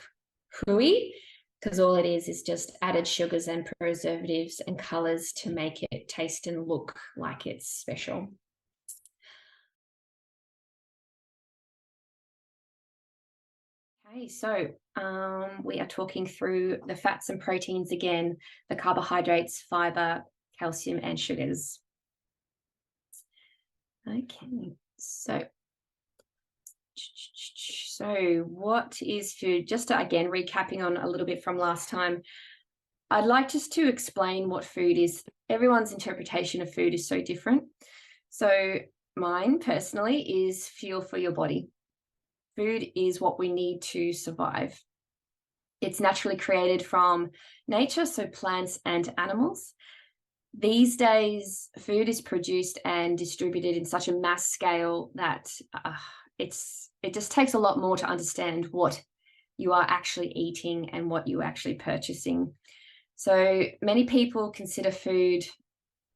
[SPEAKER 1] hooey, because all it is just added sugars and preservatives and colors to make it taste and look like it's special. Okay, so we are talking through the fats and proteins again, the carbohydrates, fiber, calcium, and sugars. Okay, so what is food? Just to, again, recapping on a little bit from last time, I'd like just to explain what food is. Everyone's interpretation of food is so different. So mine personally is fuel for your body. Food is what we need to survive. It's naturally created from nature, so plants and animals. These days, food is produced and distributed in such a mass scale that it just takes a lot more to understand what you are actually eating and what you're actually purchasing. So many people consider food,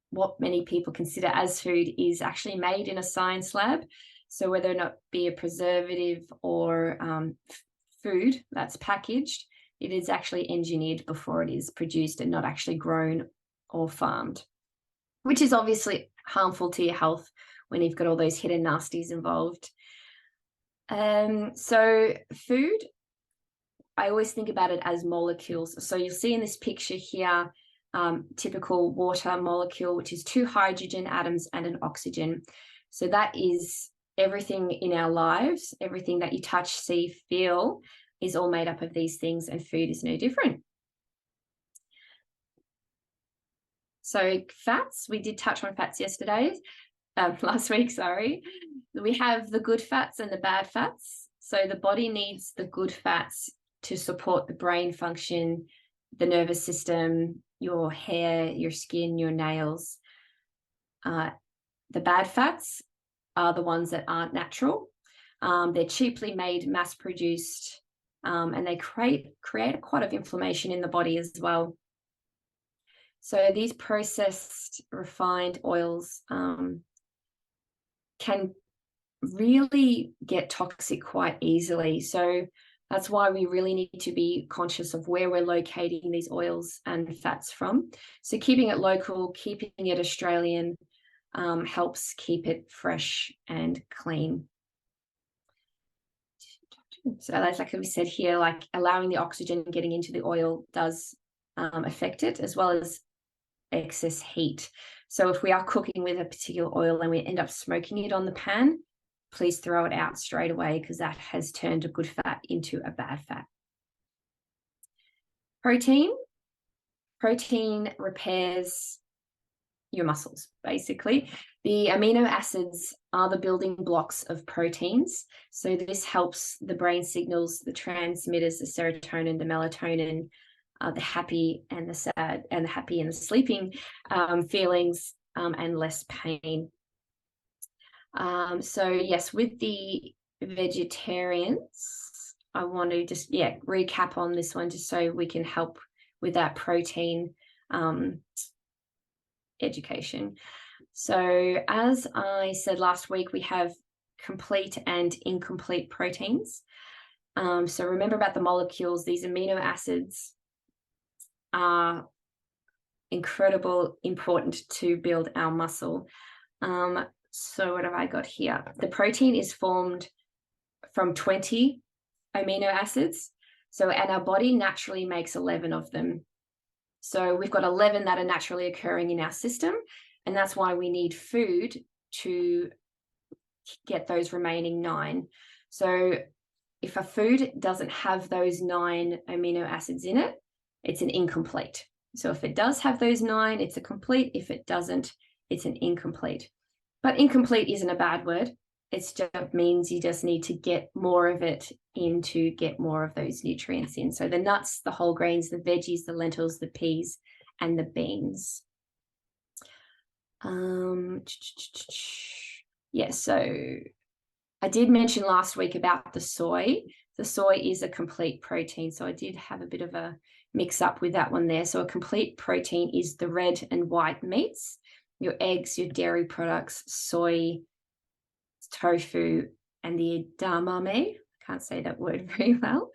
[SPEAKER 1] what many people consider as food is actually made in a science lab. So whether or not be a preservative or food that's packaged, it is actually engineered before it is produced and not actually grown or farmed, which is obviously harmful to your health when you've got all those hidden nasties involved. So food, I always think about it as molecules. So you'll see in this picture here, typical water molecule, which is 2 hydrogen atoms and an oxygen. So that is everything in our lives, everything that you touch, see, feel is all made up of these things, and food is no different. So fats, we did touch on fats last week, sorry. We have the good fats and the bad fats. So the body needs the good fats to support the brain function, the nervous system, your hair, your skin, your nails. The bad fats are the ones that aren't natural. They're cheaply made, mass-produced, and they create quite of inflammation in the body as well. So these processed, refined oils can really get toxic quite easily. So that's why we really need to be conscious of where we're locating these oils and fats from. So keeping it local, keeping it Australian, helps keep it fresh and clean. So that's like we said here, like allowing the oxygen getting into the oil does affect it, as well as excess heat. So if we are cooking with a particular oil and we end up smoking it on the pan, please throw it out straight away, because that has turned a good fat into a bad fat. Protein repairs your muscles, basically. The amino acids are the building blocks of proteins. So this helps the brain signals, the transmitters, the serotonin, the melatonin, the happy and the sad, and the happy and the sleeping feelings, and less pain. So yes, with the vegetarians, I want to just recap on this one, just so we can help with that protein education. So as I said last week, we have complete and incomplete proteins. So remember about the molecules. These amino acids are incredible, important to build our muscle. So what have I got here? The protein is formed from 20 amino acids. So, and our body naturally makes 11 of them. So we've got 11 that are naturally occurring in our system, and that's why we need food to get those remaining 9. So if a food doesn't have those 9 amino acids in it, it's an incomplete. So if it does have those 9, it's a complete. If it doesn't, it's an incomplete. But incomplete isn't a bad word. It just means you just need to get more of it in to get more of those nutrients in. So the nuts, the whole grains, the veggies, the lentils, the peas, and the beans. Yeah, so I did mention last week about the soy. The soy is a complete protein, so I did have a bit of a mix up with that one there. So a complete protein is the red and white meats, your eggs, your dairy products, soy, tofu, and the edamame. I can't say that word very well.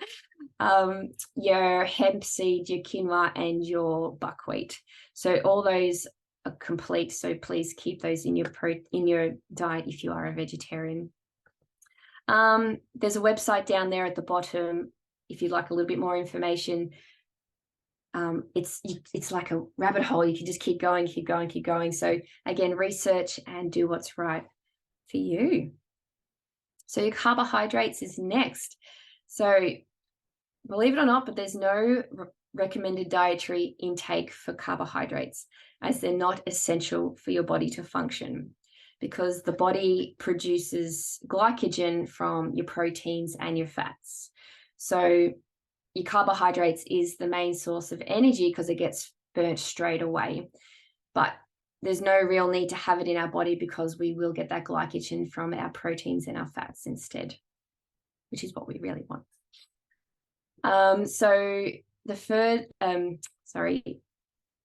[SPEAKER 1] Your hemp seed, your quinoa, and your buckwheat. So all those are complete. So please keep those in your diet if you are a vegetarian. There's a website down there at the bottom if you'd like a little bit more information. It's like a rabbit hole. You can just keep going. So again, research and do what's right for you. So your carbohydrates is next. So believe it or not, but there's no recommended dietary intake for carbohydrates, as they're not essential for your body to function, because the body produces glycogen from your proteins and your fats. So your carbohydrates is the main source of energy because it gets burnt straight away. But there's no real need to have it in our body, because we will get that glycogen from our proteins and our fats instead, which is what we really want. So the third,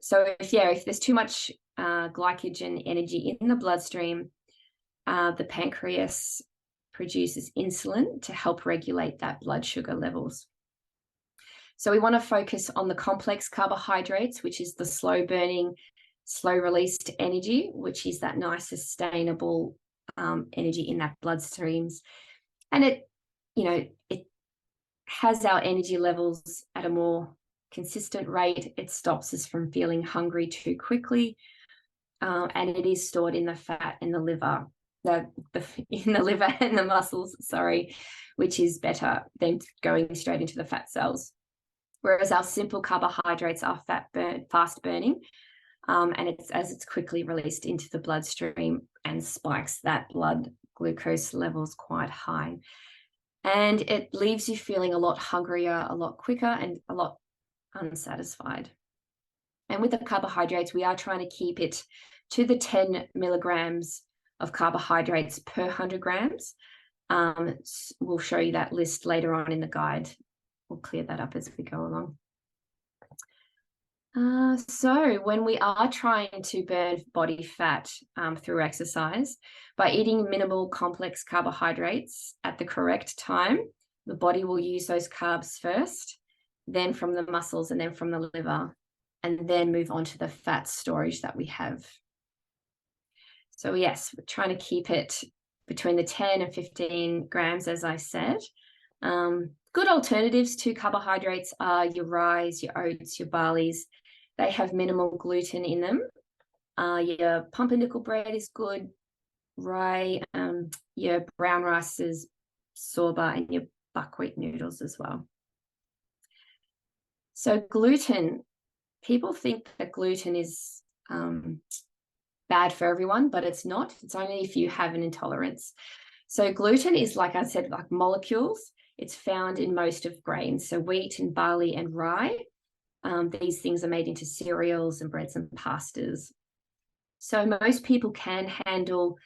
[SPEAKER 1] So if there's too much glycogen energy in the bloodstream, the pancreas produces insulin to help regulate that blood sugar levels. So we want to focus on the complex carbohydrates, which is the slow burning, slow released energy, which is that nice sustainable energy in that bloodstreams. And it has our energy levels at a more consistent rate. It stops us from feeling hungry too quickly. And it is stored in the fat and the liver, in the liver and the muscles, which is better than going straight into the fat cells. Whereas our simple carbohydrates are fast burning, and it's quickly released into the bloodstream and spikes that blood glucose levels quite high. And it leaves you feeling a lot hungrier, a lot quicker, and a lot unsatisfied. And with the carbohydrates, we are trying to keep it to the 10 milligrams of carbohydrates per 100 grams. We'll show you that list later on in the guide. We'll clear that up as we go along. So when we are trying to burn body fat through exercise, by eating minimal complex carbohydrates at the correct time, the body will use those carbs first, then from the muscles, and then from the liver, and then move on to the fat storage that we have. So yes, we're trying to keep it between the 10 and 15 grams, as I said. Good alternatives to carbohydrates are your rye, your oats, your barleys. They have minimal gluten in them. Your pumpernickel bread is good, rye, your brown rice is soba, and your buckwheat noodles as well. So gluten, people think that gluten is bad for everyone, but it's not. It's only if you have an intolerance. So gluten is, like I said, like molecules. It's found in most of grains, so wheat and barley and rye. These things are made into cereals and breads and pastas. So most people can handle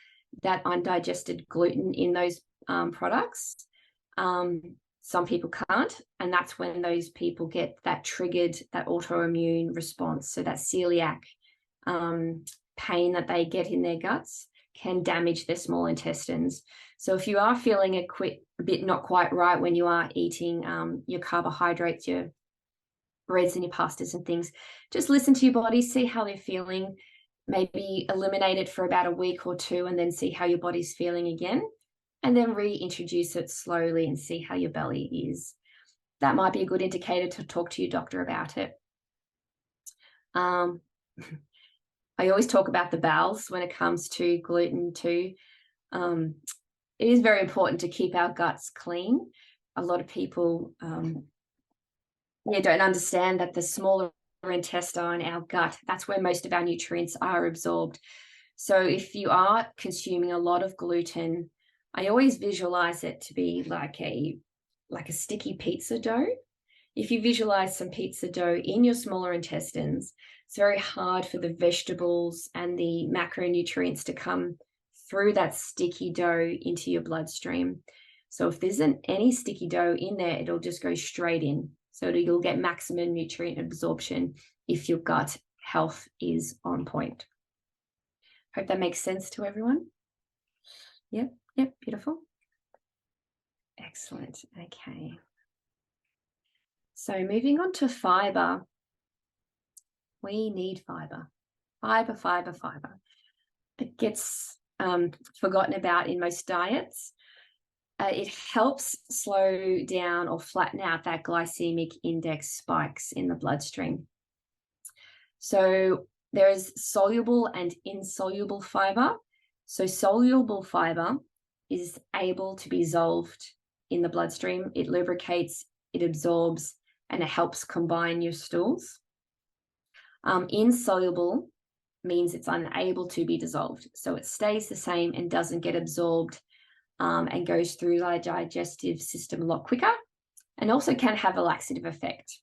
[SPEAKER 1] that undigested gluten in those products. Some people can't, and that's when those people get that triggered, that autoimmune response. So that celiac pain that they get in their guts can damage their small intestines. So if you are feeling a bit not quite right when you are eating your carbohydrates, your breads and your pastas and things, just listen to your body, see how they're feeling, maybe eliminate it for about a week or two, and then see how your body's feeling again, and then reintroduce it slowly and see how your belly is. That might be a good indicator to talk to your doctor about it. I always talk about the bowels when it comes to gluten too. It is very important to keep our guts clean. A lot of people don't understand that the smaller intestine, our gut, that's where most of our nutrients are absorbed. So if you are consuming a lot of gluten, I always visualize it to be like a sticky pizza dough. If you visualize some pizza dough in your smaller intestines, it's very hard for the vegetables and the macronutrients to come through that sticky dough into your bloodstream. So if there isn't any sticky dough in there, it'll just go straight in. So you'll get maximum nutrient absorption if your gut health is on point. Hope that makes sense to everyone. Yep, beautiful. Excellent. Okay. So moving on to fiber. We need fiber. Fiber. It gets forgotten about in most diets. It helps slow down or flatten out that glycemic index spikes in the bloodstream. So there is soluble and insoluble fiber. So soluble fiber is able to be dissolved in the bloodstream. It lubricates, it absorbs, and it helps combine your stools. Insoluble means it's unable to be dissolved. So it stays the same and doesn't get absorbed and goes through the digestive system a lot quicker, and also can have a laxative effect.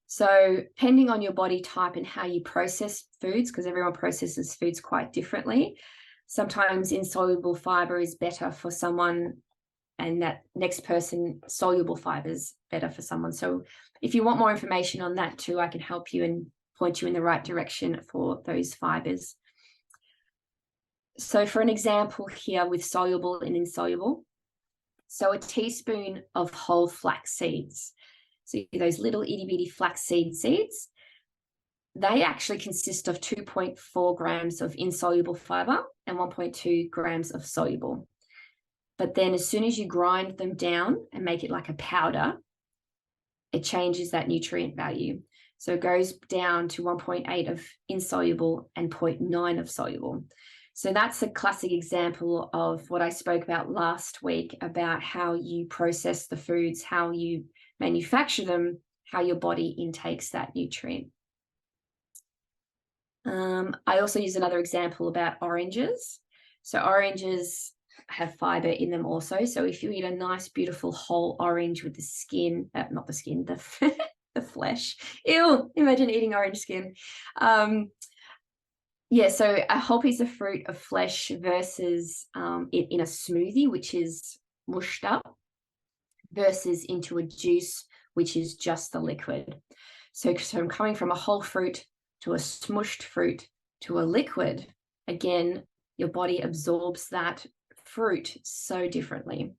[SPEAKER 1] So depending on your body type and how you process foods, because everyone processes foods quite differently, sometimes insoluble fiber is better for someone, and that next person, soluble fiber is better for someone. So if you want more information on that too, I can help you and point you in the right direction for those fibers. So for an example here with soluble and insoluble, so a teaspoon of whole flax seeds, so those little itty bitty flaxseed seeds, they actually consist of 2.4 grams of insoluble fiber and 1.2 grams of soluble. But then as soon as you grind them down and make it like a powder, it changes that nutrient value. So it goes down to 1.8 of insoluble and 0.9 of soluble. So that's a classic example of what I spoke about last week about how you process the foods, how you manufacture them, how your body intakes that nutrient. I also use another example about oranges. So oranges have fiber in them also. So if you eat a nice, beautiful whole orange with the skin, not the skin, the flesh. Ew, imagine eating orange skin. So a whole piece of fruit of flesh versus it in a smoothie, which is mushed up, versus into a juice, which is just the liquid. So I'm coming from a whole fruit to a smushed fruit to a liquid. Again, your body absorbs that fruit so differently.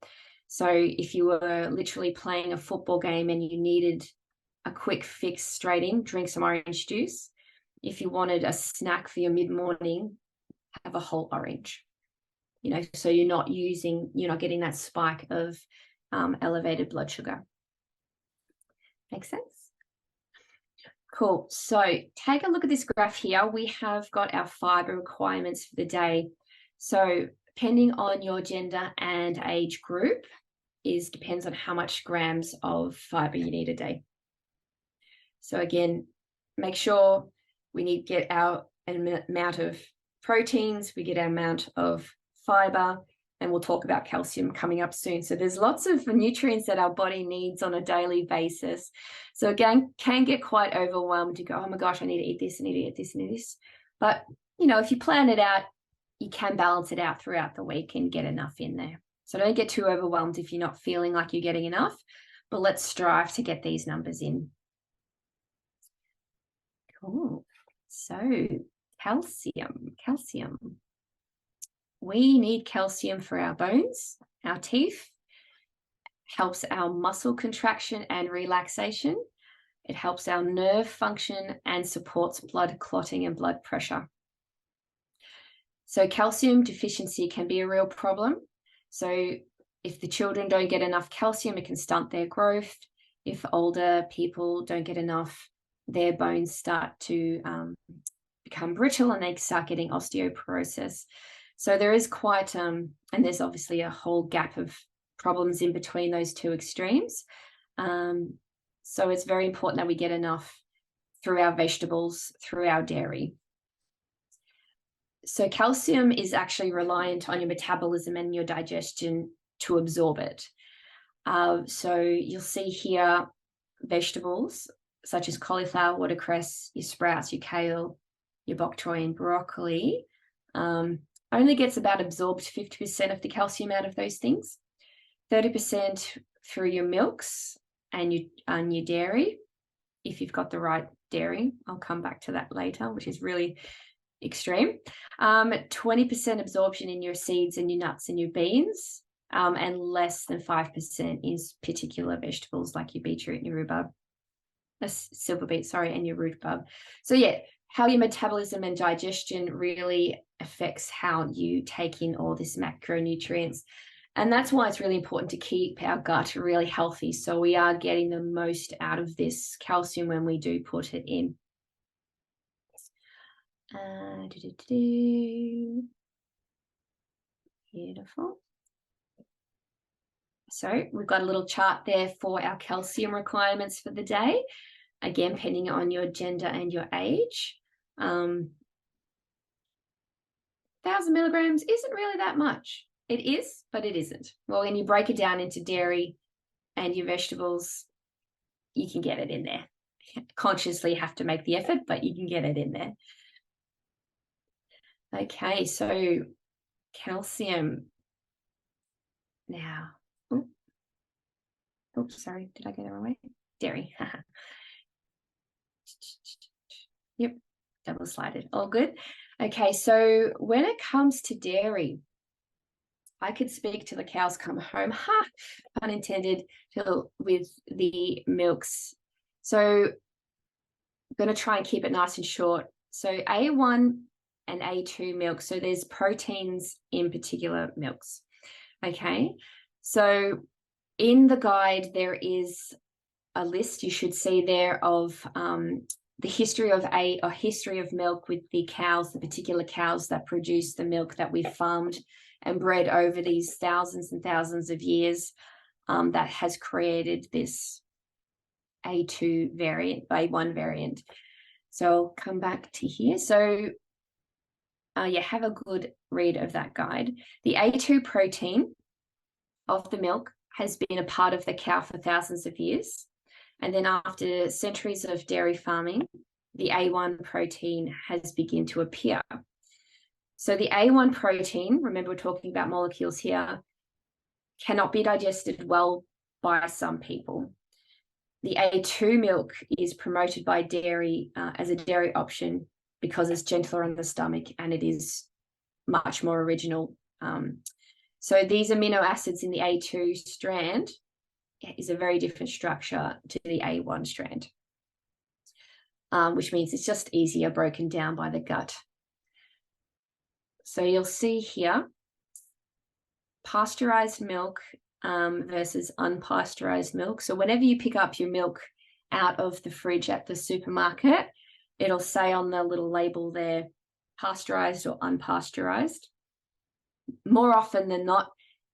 [SPEAKER 1] So if you were literally playing a football game and you needed a quick fix straight in, drink some orange juice. If you wanted a snack for your mid-morning, have a whole orange. So you're not getting that spike of elevated blood sugar. Make sense? Cool. So take a look at this graph here. We have got our fiber requirements for the day. So depending on your gender and age group depends on how much grams of fiber you need a day. So again, make sure we need to get our amount of proteins, we get our amount of fiber, and we'll talk about calcium coming up soon. So there's lots of nutrients that our body needs on a daily basis. So again, can get quite overwhelmed to go, oh my gosh, I need to eat this, I need to eat this, I need this. But, you know, if you plan it out, you can balance it out throughout the week and get enough in there. So don't get too overwhelmed if you're not feeling like you're getting enough, but let's strive to get these numbers in. Cool. So calcium. We need calcium for our bones, our teeth, helps our muscle contraction and relaxation. It helps our nerve function and supports blood clotting and blood pressure. So calcium deficiency can be a real problem. So if the children don't get enough calcium, it can stunt their growth. If older people don't get enough, their bones start to become brittle and they start getting osteoporosis. So there is quite, and there's obviously a whole gap of problems in between those two extremes. So it's very important that we get enough through our vegetables, through our dairy. So calcium is actually reliant on your metabolism and your digestion to absorb it. So you'll see here vegetables such as cauliflower, watercress, your sprouts, your kale, your bok choy and broccoli, only gets about absorbed 50% of the calcium out of those things, 30% through your milks and your dairy, if you've got the right dairy. I'll come back to that later, which is really extreme. 20% absorption in your seeds and your nuts and your beans, and less than 5% is particular vegetables like your beetroot and your rhubarb, silver beet, sorry, and your rhubarb. So yeah, how your metabolism and digestion really affects how you take in all this macronutrients. And that's why it's really important to keep our gut really healthy, so we are getting the most out of this calcium when we do put it in. Beautiful. So we've got a little chart there for our calcium requirements for the day. Again, depending on your gender and your age. 1,000 milligrams isn't really that much. It is, but it isn't. Well, when you break it down into dairy and your vegetables, you can get it in there. Consciously have to make the effort, but you can get it in there. Okay, so calcium. Now, oops, sorry, did I go the wrong way? Dairy. Yep, double slided, all good. Okay, so when it comes to dairy, I could speak till the cows come home, pun intended, with the milks. So I'm going to try and keep it nice and short. So A1 and A2 milk, so there's proteins in particular milks. Okay, so in the guide there is a list you should see there of the history of milk with the cows, the particular cows that produce the milk that we've farmed and bred over these thousands and thousands of years, that has created this A2 variant, A1 variant. So I'll come back to here. So yeah, have a good read of that guide. The A2 protein of the milk has been a part of the cow for thousands of years. And then after centuries of dairy farming, the A1 protein has begun to appear. So the A1 protein, remember we're talking about molecules here, cannot be digested well by some people. The A2 milk is promoted by dairy as a dairy option because it's gentler on the stomach and it is much more original. So these amino acids in the A2 strand is a very different structure to the A1 strand, which means it's just easier broken down by the gut. So you'll see here, pasteurized milk versus unpasteurized milk. So whenever you pick up your milk out of the fridge at the supermarket, it'll say on the little label there, pasteurized or unpasteurized. More often than not,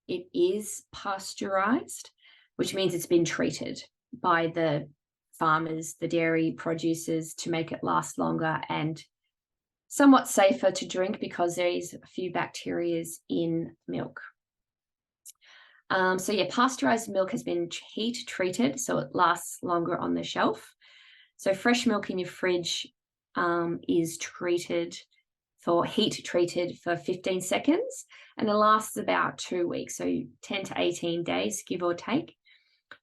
[SPEAKER 1] it is pasteurized, which means it's been treated by the farmers, the dairy producers, to make it last longer and somewhat safer to drink because there is a few bacteria in milk. So yeah, pasteurized milk has been heat treated, so it lasts longer on the shelf. So fresh milk in your fridge is heat treated for 15 seconds, and it lasts about 2 weeks, so 10 to 18 days, give or take.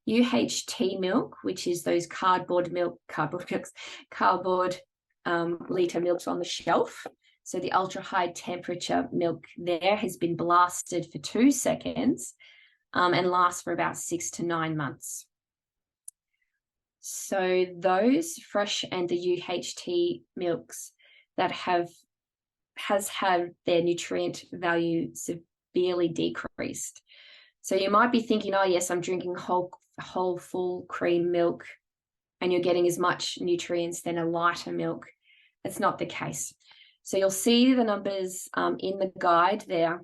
[SPEAKER 1] UHT milk, which is those cardboard liter milks on the shelf. So the ultra high temperature milk there has been blasted for 2 seconds and lasts for about 6 to 9 months. So those fresh and the UHT milks that has had their nutrient value severely decreased. So you might be thinking, oh yes, I'm drinking whole full cream milk and you're getting as much nutrients than a lighter milk. That's not the case. So you'll see the numbers in the guide there.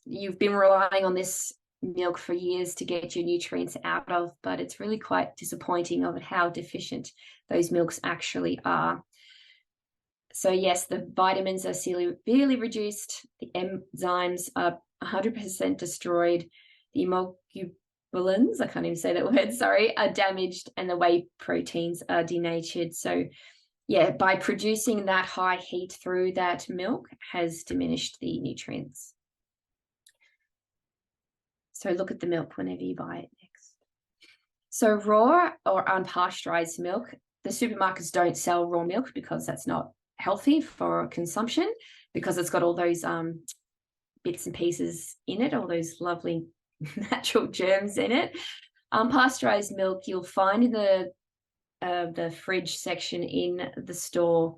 [SPEAKER 1] You've been relying on this milk for years to get your nutrients out of, but it's really quite disappointing of how deficient those milks actually are. So yes, the vitamins are severely reduced, the enzymes are 100% destroyed, the immunoglobulins, I can't even say that word, sorry, are damaged, and the whey proteins are denatured. So yeah, by producing that high heat through that milk has diminished the nutrients. So look at the milk whenever you buy it next. So raw or unpasteurized milk, the supermarkets don't sell raw milk because that's not healthy for consumption, because it's got all those bits and pieces in it, all those lovely natural germs in it. Unpasteurized milk you'll find in the fridge section in the store.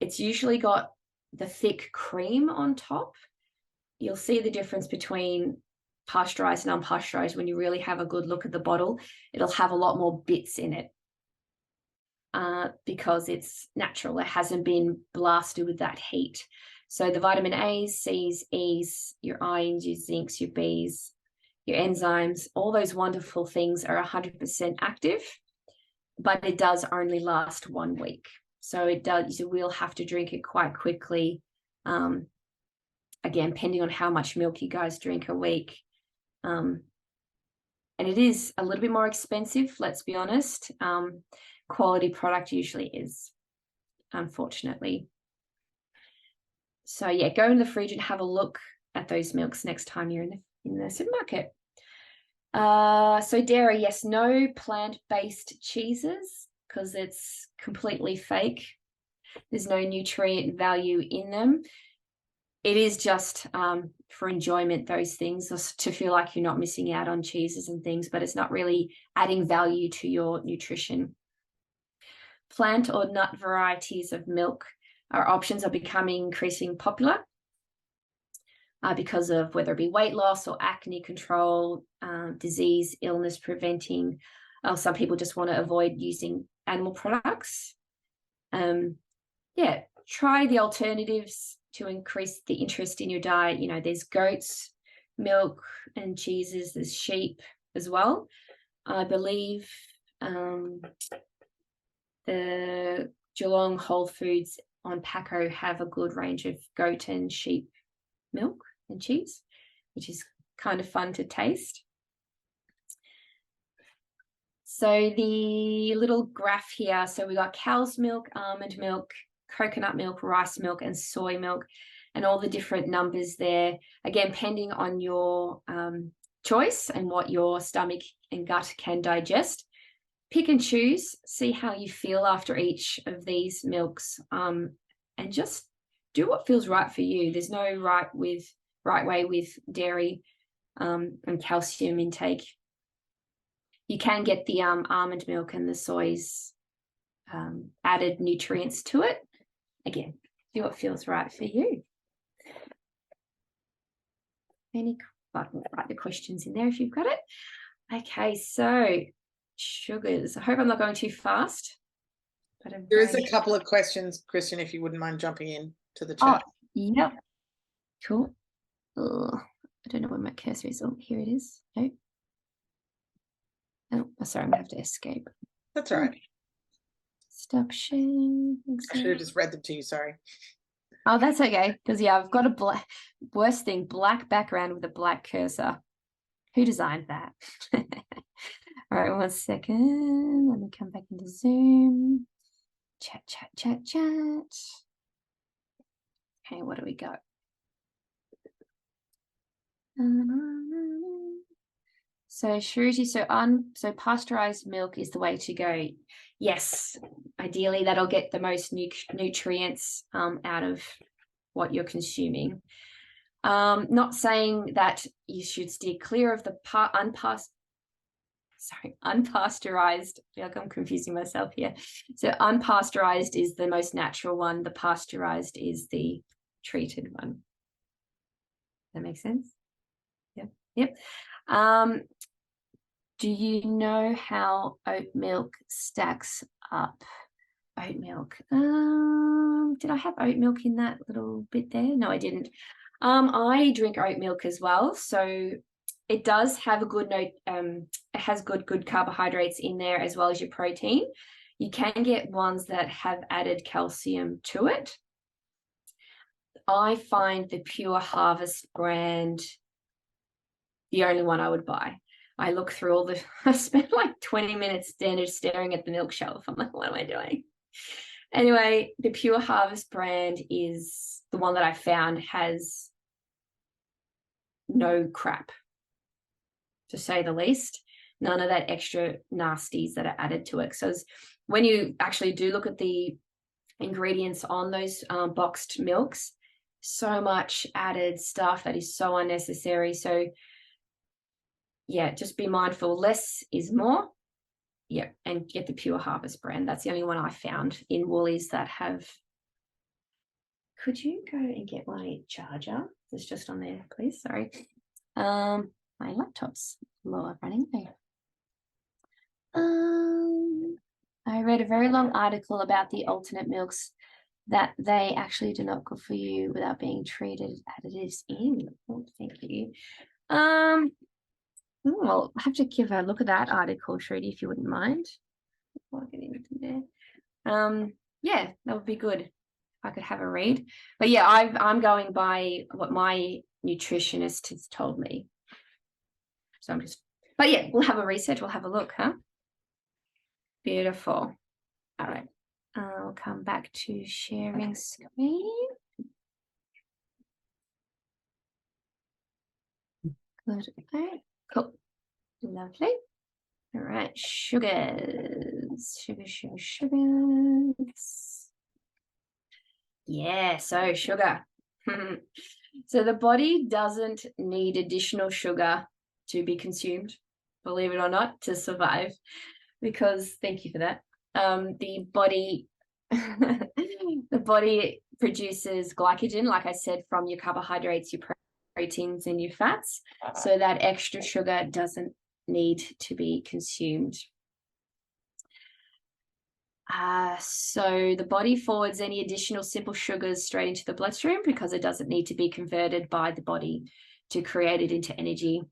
[SPEAKER 1] It's usually got the thick cream on top. You'll see the difference between pasteurized and unpasteurized when you really have a good look at the bottle. It'll have a lot more bits in it because it's natural. It hasn't been blasted with that heat. So the vitamin A's, C's, E's, your ions, your zincs, your B's, your enzymes, all those wonderful things are 100% active, but it does only last 1 week. So you will have to drink it quite quickly. Again, depending on how much milk you guys drink a week. And it is a little bit more expensive, let's be honest. Quality product usually is, unfortunately. So yeah, go in the fridge and have a look at those milks next time you're in the supermarket. So dairy, yes, no plant-based cheeses because it's completely fake. There's no nutrient value in them. It is just for enjoyment, those things, to feel like you're not missing out on cheeses and things, but it's not really adding value to your nutrition. Plant or nut varieties of milk options are becoming increasingly popular because of whether it be weight loss or acne control, disease, illness preventing. Some people just want to avoid using animal products. Yeah, try the alternatives to increase the interest in your diet. You know, there's goats, milk and cheeses, there's sheep as well. I believe the Geelong Whole Foods on Paco have a good range of goat and sheep milk and cheese, which is kind of fun to taste. So the little graph here, so we got cow's milk, almond milk, coconut milk, rice milk, and soy milk, and all the different numbers there. Again, depending on your choice and what your stomach and gut can digest. Pick and choose, see how you feel after each of these milks, and just do what feels right for you. There's no right way with dairy and calcium intake. You can get the almond milk and the soy's added nutrients to it. Again, do what feels right for you. Write the questions in there if you've got it. Okay, so sugars. I hope I'm not going too fast. But
[SPEAKER 2] There is a couple of questions, Christian, if you wouldn't mind jumping in to the chat.
[SPEAKER 1] Oh, yep. Cool. Ugh. I don't know where my cursor is. Oh, here it is. No. Oh, sorry, I'm gonna have to escape.
[SPEAKER 2] That's all right.
[SPEAKER 1] Stop sharing.
[SPEAKER 2] I should have just read them to you, sorry.
[SPEAKER 1] Oh, that's okay. Because yeah, I've got a black, worst thing, black background with a black cursor. Who designed that? All right, 1 second. Let me come back into Zoom. Chat. Okay, what do we got? So Shruti, so pasteurized milk is the way to go. Yes, ideally that'll get the most nutrients out of what you're consuming. Not saying that you should steer clear of the unpasteurized. I feel like I'm confusing myself here. So unpasteurized is the most natural one. The pasteurized is the treated one. That makes sense? Yep. Do you know how oat milk stacks up? Oat milk. Did I have oat milk in that little bit there? No, I didn't. I drink oat milk as well, so it does have a good note. It has good carbohydrates in there as well as your protein. You can get ones that have added calcium to it. I find the Pure Harvest brand the only one I would buy. I look through all the, I spent like 20 minutes staring at the milk shelf. I'm like, what am I doing? Anyway, the Pure Harvest brand is the one that I found has no crap, to say the least. None of that extra nasties that are added to it. So when you actually do look at the ingredients on those boxed milks, so much added stuff that is so unnecessary. So yeah, just be mindful. Less is more. Yeah, and get the Pure Harvest brand. That's the only one I found in Woolies that have. Could you go and get my charger? It's just on there, please. Sorry. My laptop's low running there. I read a very long article about the alternate milks that they actually do not good for you without being treated additives in. Oh, thank you. Well, I'll have to give a look at that article, Shruti, if you wouldn't mind. Plug it into there. Yeah, that would be good if I could have a read. But yeah, I'm going by what my nutritionist has told me. So but yeah, we'll have a research. We'll have a look, huh? Beautiful. All right. I'll come back to sharing screen. Good. Okay. Cool. Lovely. All right. Sugars. Sugars. Yeah. So sugar. So the body doesn't need additional sugar to be consumed, believe it or not, to survive. Because thank you for that. The body produces glycogen, like I said, from your carbohydrates, your proteins, and your fats. So that extra sugar doesn't need to be consumed. So the body forwards any additional simple sugars straight into the bloodstream because it doesn't need to be converted by the body to create it into energy.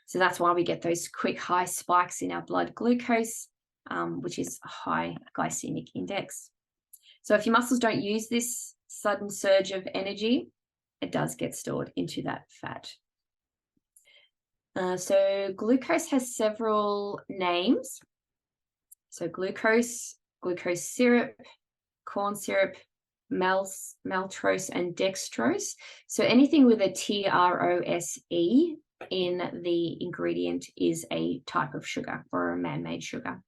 [SPEAKER 1] So that's why we get those quick high spikes in our blood glucose, which is a high glycemic index. So if your muscles don't use this sudden surge of energy, it does get stored into that fat. So glucose has several names. So glucose syrup, corn syrup, maltose, and dextrose. So anything with a TROSE in the ingredient is a type of sugar or a man-made sugar.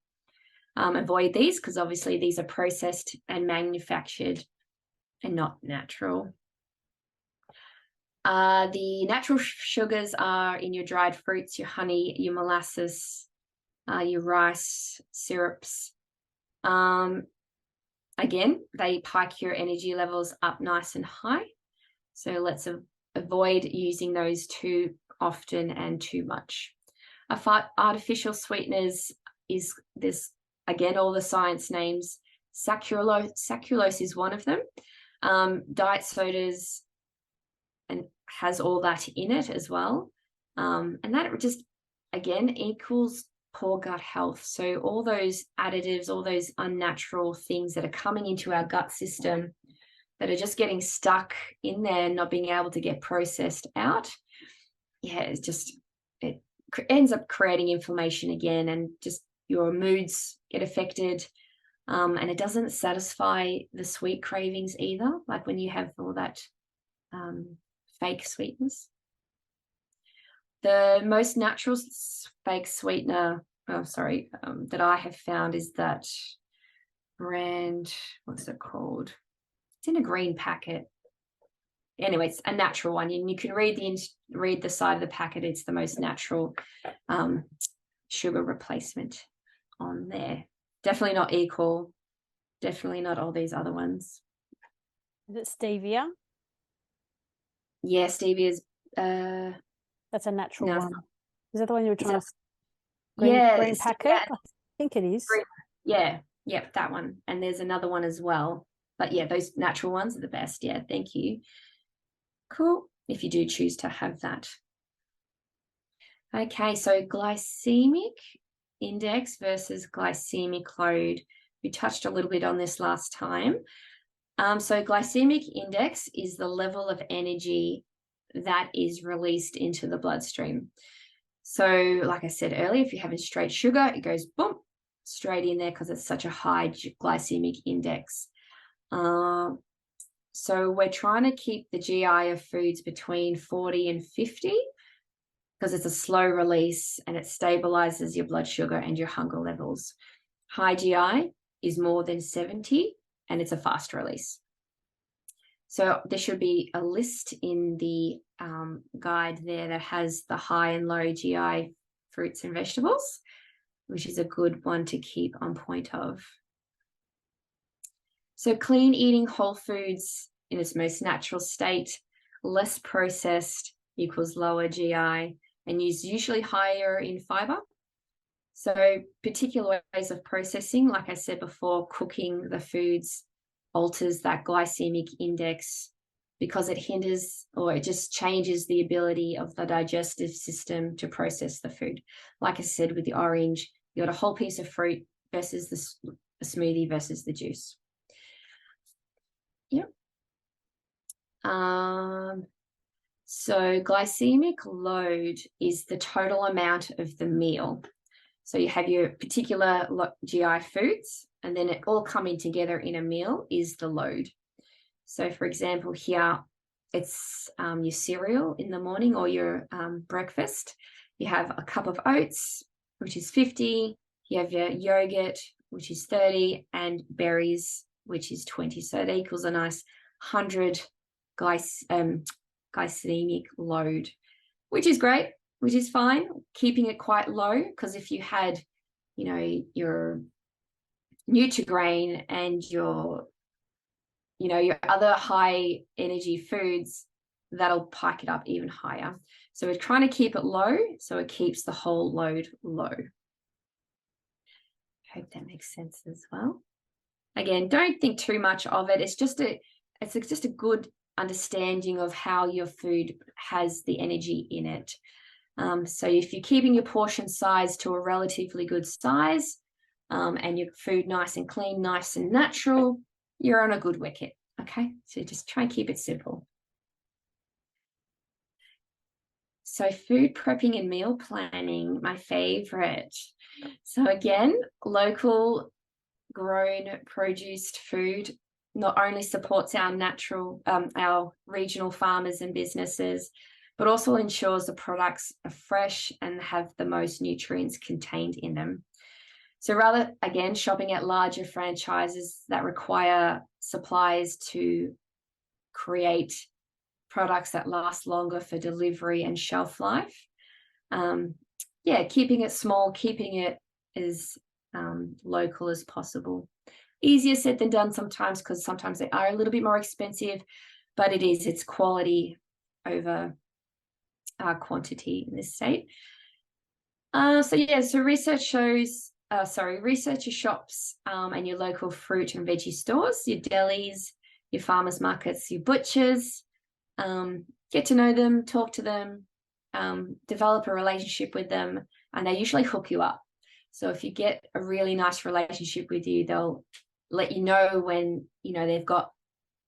[SPEAKER 1] Avoid these because obviously these are processed and manufactured and not natural. The natural sugars are in your dried fruits, your honey, your molasses, your rice, syrups. Again, they pike your energy levels up nice and high. So let's avoid using those too often and too much. Artificial sweeteners is, there's again all the science names. Saccharose is one of them. Diet sodas and has all that in it as well. And that just, again, equals poor gut health. So all those additives, all those unnatural things that are coming into our gut system that are just getting stuck in there, not being able to get processed out. Yeah, it's just, it ends up creating inflammation again, and just your moods get affected. And it doesn't satisfy the sweet cravings either, like when you have all that fake sweetness. The most natural fake sweetener, that I have found is that brand, what's it called? It's in a green packet. Anyway, it's a natural one. And you can read the side of the packet. It's the most natural sugar replacement on there. Definitely not equal. Definitely not all these other ones.
[SPEAKER 3] Is it stevia?
[SPEAKER 1] Yeah, stevia's
[SPEAKER 3] that's a natural
[SPEAKER 1] no,
[SPEAKER 3] one. Is that the one you were trying to? Green packet.
[SPEAKER 1] Yeah.
[SPEAKER 3] I think it is.
[SPEAKER 1] Yeah, that one. And there's another one as well. But yeah, those natural ones are the best. Yeah, thank you. Cool. If you do choose to have that. Okay, so glycemic index versus glycemic load. We touched a little bit on this last time. So glycemic index is the level of energy that is released into the bloodstream. So like I said earlier, if you're having straight sugar, it goes boom, straight in there because it's such a high glycemic index. So we're trying to keep the GI of foods between 40 and 50 because it's a slow release and it stabilizes your blood sugar and your hunger levels. High GI is more than 70 and it's a fast release. So there should be a list in the guide there that has the high and low GI fruits and vegetables, which is a good one to keep on point of. So clean eating whole foods in its most natural state, less processed equals lower GI, and is usually higher in fiber. So particular ways of processing, like I said before, cooking the foods alters that glycemic index because it hinders or it just changes the ability of the digestive system to process the food. Like I said, with the orange, you got a whole piece of fruit versus the smoothie versus the juice. Yep. So glycemic load is the total amount of the meal. So you have your particular GI foods, and then it all coming together in a meal is the load. So for example, here it's your cereal in the morning or your breakfast. You have a cup of oats, which is 50. You have your yogurt, which is 30, and berries, which is 20. So that equals a nice 100 glycemic load, which is great, which is fine, keeping it quite low, because if you had, you know, your Nutri-Grain and your other high energy foods, that'll pike it up even higher. So we're trying to keep it low so it keeps the whole load low. I hope that makes sense as well. Again, don't think too much of it. It's just a good understanding of how your food has the energy in it. So if you're keeping your portion size to a relatively good size, and your food nice and clean, nice and natural, you're on a good wicket. Okay, so just try and keep it simple. So food prepping and meal planning, my favorite. So again, local grown produced food not only supports our our regional farmers and businesses, but also ensures the products are fresh and have the most nutrients contained in them. So rather, again, shopping at larger franchises that require suppliers to create products that last longer for delivery and shelf life. Keeping it small, keeping it as local as possible. Easier said than done sometimes, because sometimes they are a little bit more expensive, but it's quality over quantity in this state. So research shows research your shops and your local fruit and veggie stores, your delis, your farmers markets, your butchers. Get to know them, talk to them, develop a relationship with them, and they usually hook you up. So if you get a really nice relationship with you, they'll let you know when, they've got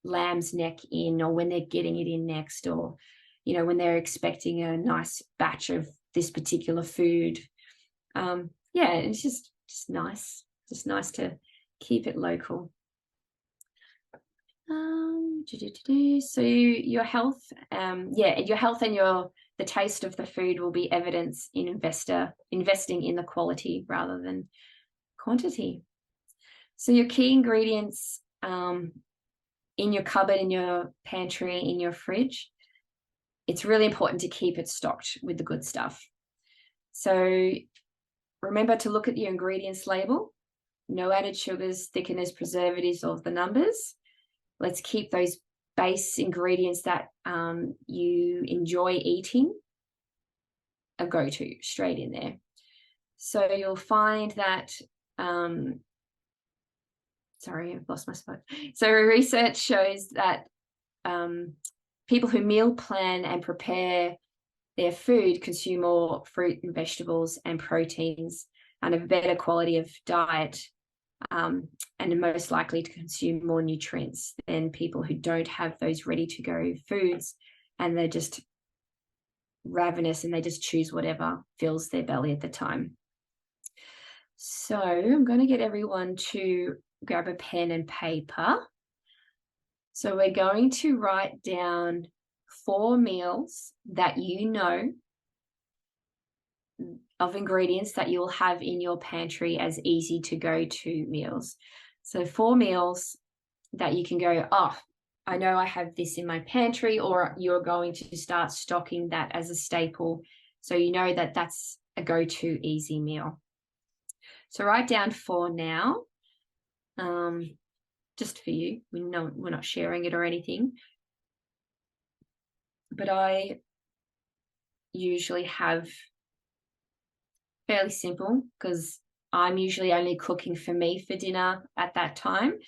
[SPEAKER 1] lamb's neck in, or when they're getting it in next, or, when they're expecting a nice batch of this particular food. It's just nice. Just nice to keep it local. So your health, your health and the taste of the food will be evidence in investing in the quality rather than quantity. So your key ingredients in your cupboard, in your pantry, in your fridge, it's really important to keep it stocked with the good stuff. So remember to look at your ingredients label. No added sugars, thickeners, preservatives, or the numbers. Let's keep those base ingredients that you enjoy eating a go-to straight in there. So you'll find that, sorry, I've lost my spot. So research shows that people who meal plan and prepare their food consume more fruit and vegetables and proteins and a better quality of diet, and are most likely to consume more nutrients than people who don't have those ready-to-go foods, and they're just ravenous and they just choose whatever fills their belly at the time. So I'm going to get everyone to grab a pen and paper. So we're going to write down 4 meals that of ingredients that you'll have in your pantry as easy to go to meals. So 4 meals that you can go, I know I have this in my pantry, or you're going to start stocking that as a staple. So you know that that's a go-to easy meal. So write down 4 now, just for you. We're not sharing it or anything. But I usually have fairly simple, because I'm usually only cooking for me for dinner at that time.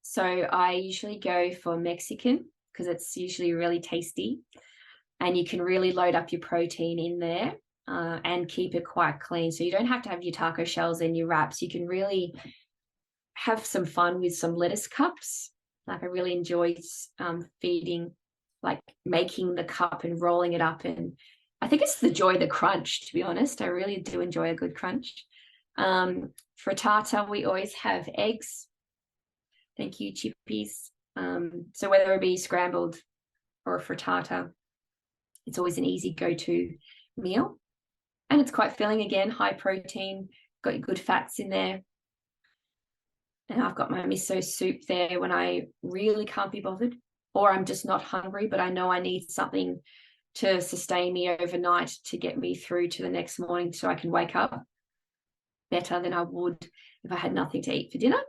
[SPEAKER 1] So I usually go for Mexican, because it's usually really tasty, and you can really load up your protein in there and keep it quite clean. So you don't have to have your taco shells and your wraps. You can really have some fun with some lettuce cups. Like I really enjoy feeding, like making the cup and rolling it up, and I think it's the joy of the crunch, to be honest. I really do enjoy a good crunch. Frittata, we always have eggs. Thank you, chippies. So whether it be scrambled or a frittata, it's always an easy go-to meal. And it's quite filling again, high protein, got your good fats in there. And I've got my miso soup there when I really can't be bothered, or I'm just not hungry, but I know I need something to sustain me overnight to get me through to the next morning, so I can wake up better than I would if I had nothing to eat for dinner.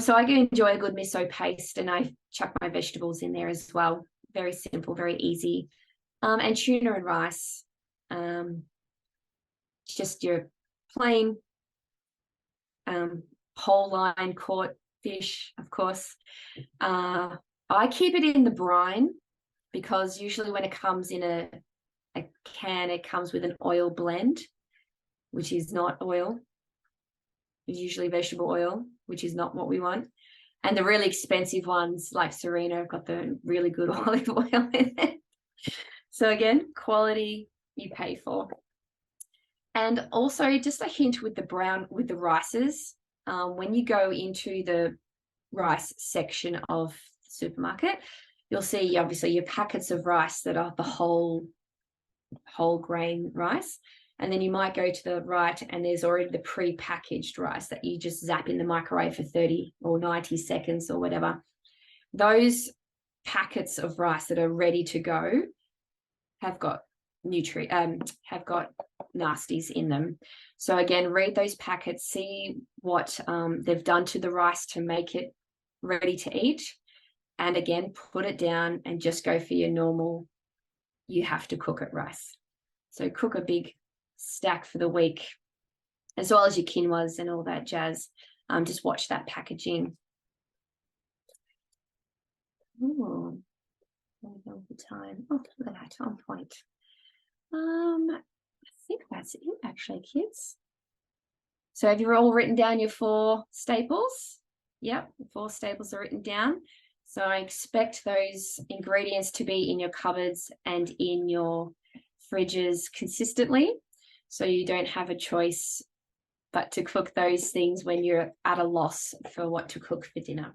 [SPEAKER 1] So I enjoy a good miso paste, and I chuck my vegetables in there as well. Very simple, very easy. And tuna and rice. Just your plain whole line caught fish, of course. I keep it in the brine, because usually when it comes in a can, it comes with an oil blend, which is not oil. It's usually vegetable oil, which is not what we want. And the really expensive ones like Serena have got the really good olive oil in it. So again, quality you pay for. And also just a hint with the rices, when you go into the rice section of the supermarket, you'll see obviously your packets of rice that are the whole grain rice. And then you might go to the right and there's already the pre-packaged rice that you just zap in the microwave for 30 or 90 seconds or whatever. Those packets of rice that are ready to go have got nasties in them. So again, read those packets, see what they've done to the rice to make it ready to eat. And again, put it down and just go for your normal, you have to cook it rice. So cook a big stack for the week as well as your quinoas and all that jazz. Just watch that packaging. Ooh, all the time. Oh, look at that, on point. I think that's it actually, kids. So have you all written down your 4 staples? Yep, the 4 staples are written down. So I expect those ingredients to be in your cupboards and in your fridges consistently, so you don't have a choice but to cook those things when you're at a loss for what to cook for dinner.